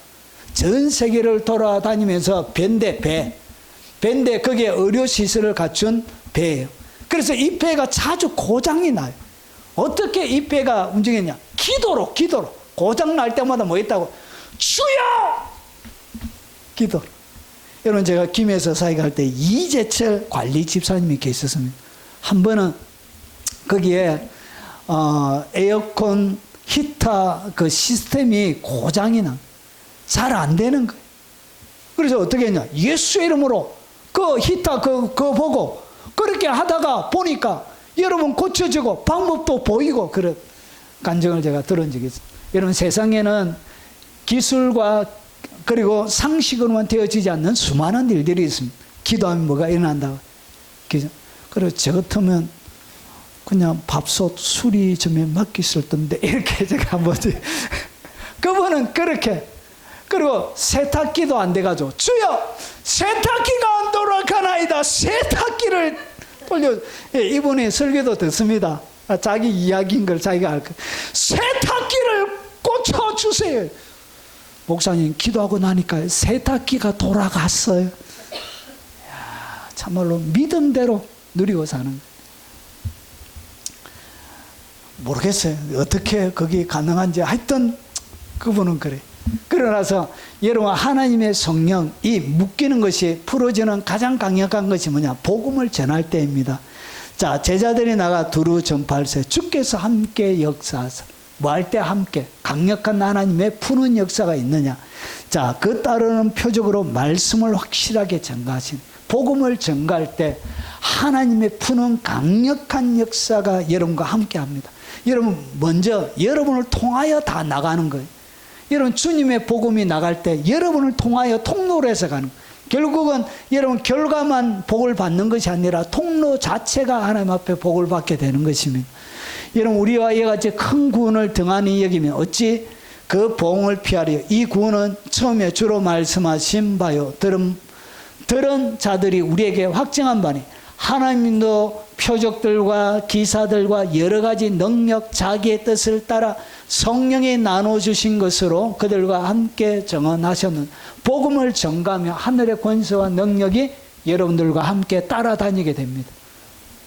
전 세계를 돌아다니면서 밴데 거기에 의료시설을 갖춘 배예요. 그래서 이 배가 자주 고장이 나요. 어떻게 이 배가 움직였냐? 기도로 고장날 때마다 뭐 했다고? 주여! 기도. 여러분 제가 김해에서 사역할 때 이재철 관리 집사님이 계셨습니다. 한 번은 거기에 에어컨 히터 그 시스템이 고장이 나. 잘 안 되는 거예요. 그래서 어떻게 했냐? 예수 이름으로 그 히터 그거 보고 그렇게 하다가 보니까 여러분 고쳐지고 방법도 보이고 그런 간증을 제가 들은 적이 있어요. 여러분 세상에는 기술과 그리고 상식으로만 되어지지 않는 수많은 일들이 있습니다. 기도하면 뭐가 일어난다고. 그래서 저 같으면 그냥 밥솥 수리점에 맡겼을 텐데 이렇게 제가 한번 그분은 그렇게. 그리고 세탁기도 안 돼가지고 주여 세탁기가 안 돌아가나이다. 세탁기를 돌려. 이분이 설교도 듣습니다. 자기 이야기인 걸 자기가 알 거예요. 세탁기를 고쳐주세요. 목사님 기도하고 나니까 세탁기가 돌아갔어요. 이야, 참말로 믿음대로 누리고 사는 거예요. 모르겠어요. 어떻게 그게 가능한지. 하여튼 그분은 그래. 그러나서 여러분 하나님의 성령 이 묶이는 것이 풀어지는 가장 강력한 것이 뭐냐? 복음을 전할 때입니다. 자, 제자들이 나가 두루 전파할세. 주께서 함께 역사하사. 뭐 할 때 함께 강력한 하나님의 푸는 역사가 있느냐? 자, 그 따르는 표적으로 말씀을 확실하게 전가하신. 복음을 전가할 때 하나님의 푸는 강력한 역사가 여러분과 함께 합니다. 여러분 먼저 여러분을 통하여 다 나가는 거예요. 여러분 주님의 복음이 나갈 때 여러분을 통하여 통로로 해서 가는 거예요. 결국은 여러분 결과만 복을 받는 것이 아니라 통로 자체가 하나님 앞에 복을 받게 되는 것입니다. 여러분 우리와 이와 같이 큰 구원을 등한히 여기면 어찌 그 보응을 피하려. 이 구원은 처음에 주로 말씀하신 바요 들은 자들이 우리에게 확증한 바니 하나님도 표적들과 기사들과 여러 가지 능력 자기의 뜻을 따라 성령이 나눠주신 것으로 그들과 함께 정언하셨는 복음을 전가하며 하늘의 권세와 능력이 여러분들과 함께 따라다니게 됩니다.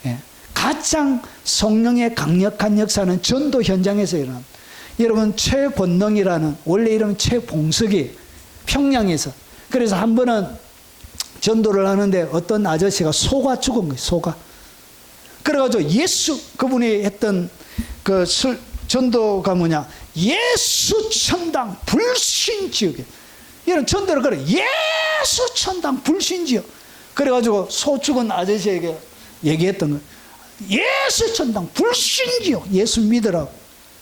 예. 가장 성령의 강력한 역사는 전도 현장에서 일어납니다. 여러분 최권능이라는 원래 이름 최봉석이 평양에서. 그래서 한 번은 전도를 하는데 어떤 아저씨가 소가 죽은 거예요. 소가. 그래가지고 예수 그분이 했던 그 전도가 뭐냐? 예수 천당 불신지역에. 이런 전도를 그래. 예수 천당 불신지역. 그래가지고 소 죽은 아저씨에게 얘기했던 거예요. 예수 천당 불신지역. 예수 믿으라고.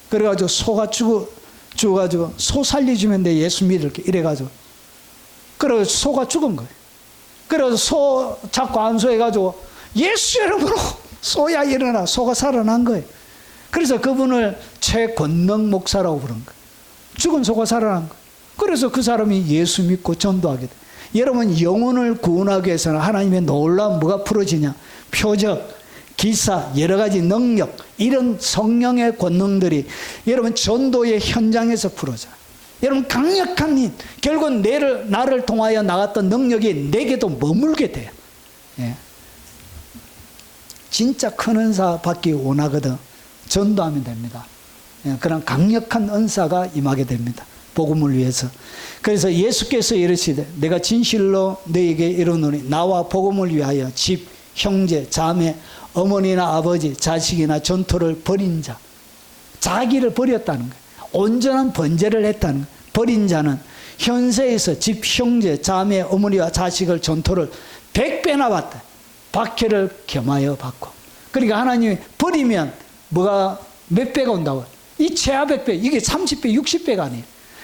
그래가지고 소가 죽어가지고 소 살려주면 돼. 예수 믿을게. 이래가지고. 그래가지고 소가 죽은 거예요. 그래서 소 잡고 안수해가지고 예수 이름으로 소야 일어나. 소가 살아난 거예요. 그래서 그분을 최권능 목사라고 부른 거예요. 죽은 소가 살아난 거예요. 그래서 그 사람이 예수 믿고 전도하게 돼요. 여러분 영혼을 구원하기 위해서는 하나님의 놀라운 뭐가 풀어지냐? 표적, 기사, 여러 가지 능력, 이런 성령의 권능들이 여러분 전도의 현장에서 풀어져요. 여러분 강력한 힘, 결국 나를 통하여 나갔던 능력이 내게도 머물게 돼요. 예. 진짜 큰 은사 받기 원하거든 전도하면 됩니다. 예. 그런 강력한 은사가 임하게 됩니다. 복음을 위해서. 그래서 예수께서 이르시되 내가 진실로 너에게 이르노니 나와 복음을 위하여 집, 형제, 자매, 어머니나 아버지, 자식이나 전토를 버린 자, 자기를 버렸다는 거예요. 온전한 번제를 했다는 거예요. 버린 자는 현세에서 집, 형제, 자매, 어머니와 자식을 전토를 100배나 받다. 박해를 겸하여 받고. 그러니까 하나님이 버리면 뭐가 몇 배가 온다고? 이 최하 100배, 이게 30배, 60배가 아니에요.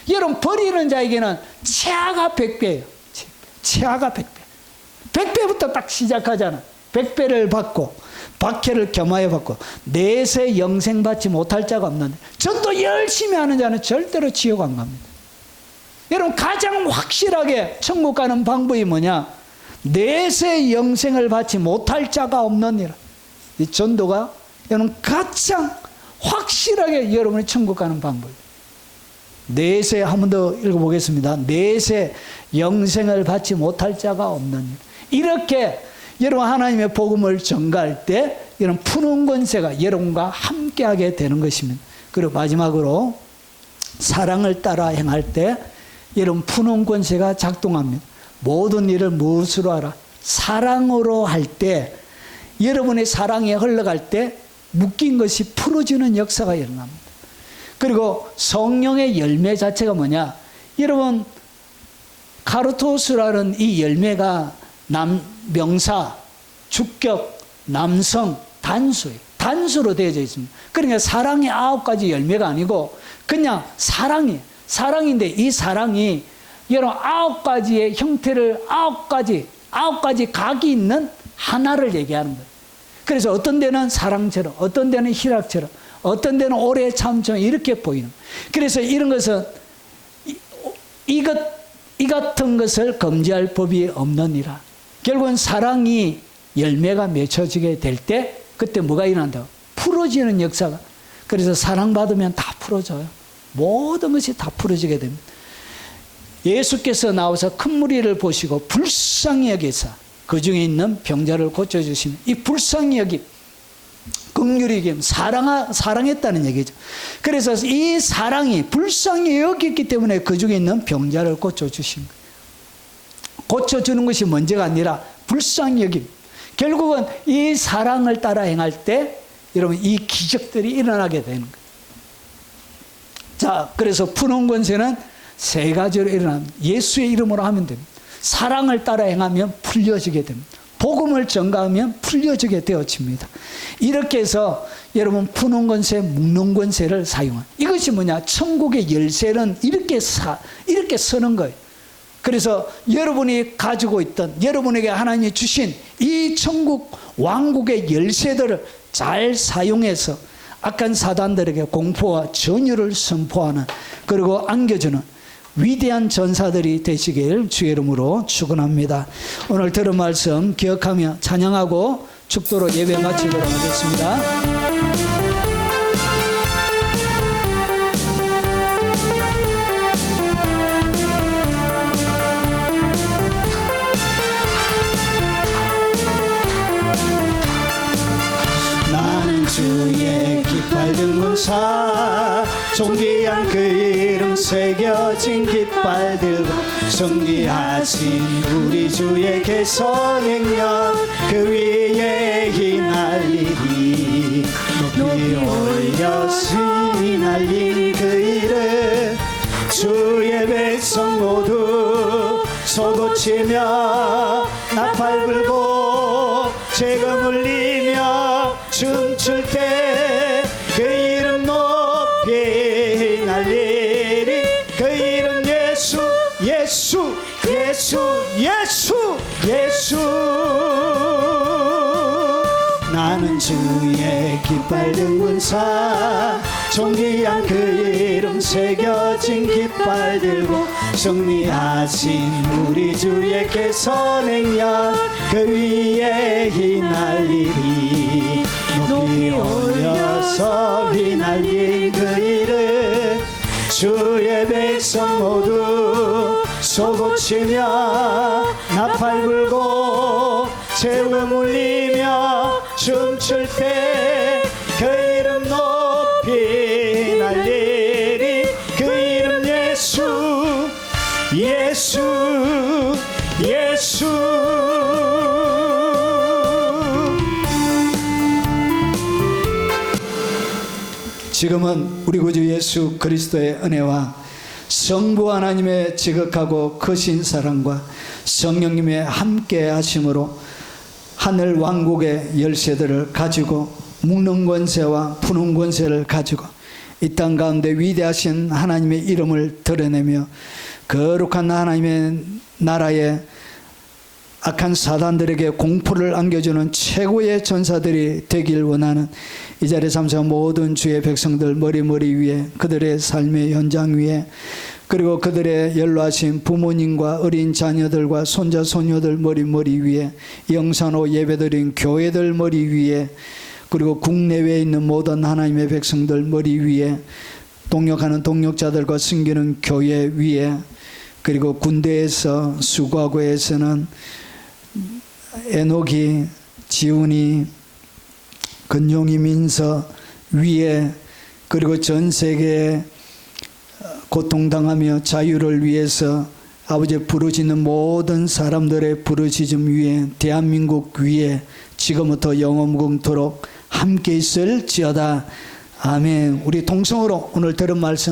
여러분 버리는 자에게는 최하가 100배예요. 최하가 100배. 100배부터 딱 시작하잖아. 100배를 받고 박해를 겸하여 받고 내세 영생 받지 못할 자가 없는데, 전도 열심히 하는 자는 절대로 지옥 안 갑니다. 여러분, 가장 확실하게 천국 가는 방법이 뭐냐? 내세 영생을 받지 못할 자가 없느니라. 이 전도가 여러분 가장 확실하게 여러분이 천국 가는 방법이에요. 내세, 한 번 더 읽어보겠습니다. 내세 영생을 받지 못할 자가 없느니라. 이렇게 여러분 하나님의 복음을 전가할 때 여러분 푸는 권세가 여러분과 함께하게 되는 것입니다. 그리고 마지막으로 사랑을 따라 행할 때 여러분 푸는 권세가 작동합니다. 모든 일을 무엇으로 하라? 사랑으로 할 때, 여러분의 사랑이 흘러갈 때 묶인 것이 풀어지는 역사가 일어납니다. 그리고 성령의 열매 자체가 뭐냐? 여러분, 카르토스라는 이 열매가 명사, 주격, 남성, 단수예요. 단수로 되어져 있습니다. 그러니까 사랑의 9가지 열매가 아니고 그냥 사랑인데, 이 사랑이 여러분 9가지의 형태를 9가지 각이 있는 하나를 얘기하는 거예요. 그래서 어떤 데는 사랑처럼, 어떤 데는 희락처럼, 어떤 데는 오래 참처럼 이렇게 보이는 거예요. 그래서 이런 것은 이 같은 것을 금지할 법이 없느니라. 결국은 사랑이 열매가 맺혀지게 될 때 그때 뭐가 일어난다고? 풀어지는 역사가. 그래서 사랑받으면 다 풀어져요. 모든 것이 다 풀어지게 됩니다. 예수께서 나와서 큰 무리를 보시고 불쌍히 여기사 그 중에 있는 병자를 고쳐주시면, 이 불쌍히 여김, 긍휼히 여김, 사랑했다는 얘기죠. 그래서 이 사랑이 불쌍히 여겼기 때문에 그 중에 있는 병자를 고쳐주신 거예요. 고쳐주는 것이 문제가 아니라 불쌍히 여김. 결국은 이 사랑을 따라 행할 때 여러분 이 기적들이 일어나게 되는 거예요. 자, 그래서 푸는 권세는 3가지로 일어납니다. 예수의 이름으로 하면 됩니다. 사랑을 따라 행하면 풀려지게 됩니다. 복음을 전가하면 풀려지게 되어집니다. 이렇게 해서 여러분 푸는 권세, 묶는 권세를 사용한, 이것이 뭐냐? 천국의 열쇠는 이렇게 서는 거예요. 그래서 여러분이 가지고 있던, 여러분에게 하나님이 주신 이 천국 왕국의 열쇠들을 잘 사용해서 악한 사단들에게 공포와 전율을 선포하는, 그리고 안겨주는 위대한 전사들이 되시길 주의 이름으로 축원합니다. 오늘 들은 말씀 기억하며 찬양하고 축도로 예배 마치도록 하겠습니다. 주의 깃발 든 군사, 존귀한 그 이름 새겨진 깃발 들고 승리하신 우리 주의 개선행렬 그 위에 휘날리리. 높이 올려 휘날린 그 이름, 주의 백성 모두 소고치며 나팔 불고 재금 울리며 춤출 때 그 이름 높이 날리리. 그 이름 예수, 예수, 예수, 예수, 예수. 나는 주의 깃발 든 군사, 존귀한 그 이름 새겨진 깃발 들고 승리하신 우리 주의 개선행렬 그 위에 휘날리리. 높이 올려서 휘날린 그 이름, 주의 백성 모두 소고치며 나팔 불고 재음 울리며 춤출 때 그 이름 높이 날리리. 그 이름 예수, 예수, 예수. 지금은 우리 구주 예수 그리스도의 은혜와 성부 하나님의 지극하고 크신 사랑과 성령님의 함께 하심으로 하늘 왕국의 열쇠들을 가지고 묶는 권세와 푸는 권세를 가지고 이 땅 가운데 위대하신 하나님의 이름을 드러내며 거룩한 하나님의 나라의 악한 사단들에게 공포를 안겨주는 최고의 전사들이 되길 원하는 이 자리에 참석한 모든 주의 백성들 머리 위에 그들의 삶의 현장 위에 그리고 그들의 연로하신 부모님과 어린 자녀들과 손자 손녀들 머리 위에 영산호 예배드린 교회들 머리 위에 그리고 국내외에 있는 모든 하나님의 백성들 머리 위에 동역하는 동역자들과 섬기는 교회 위에 그리고 군대에서 수과고에서는 에녹이 지훈이 근용이 민서 위에 그리고 전 세계에 고통당하며 자유를 위해서 아버지 부르짖는 모든 사람들의 부르짖음 위에 대한민국 위에 지금부터 영원금토록 함께 있을지어다. 아멘. 우리 동성으로 오늘 들은 말씀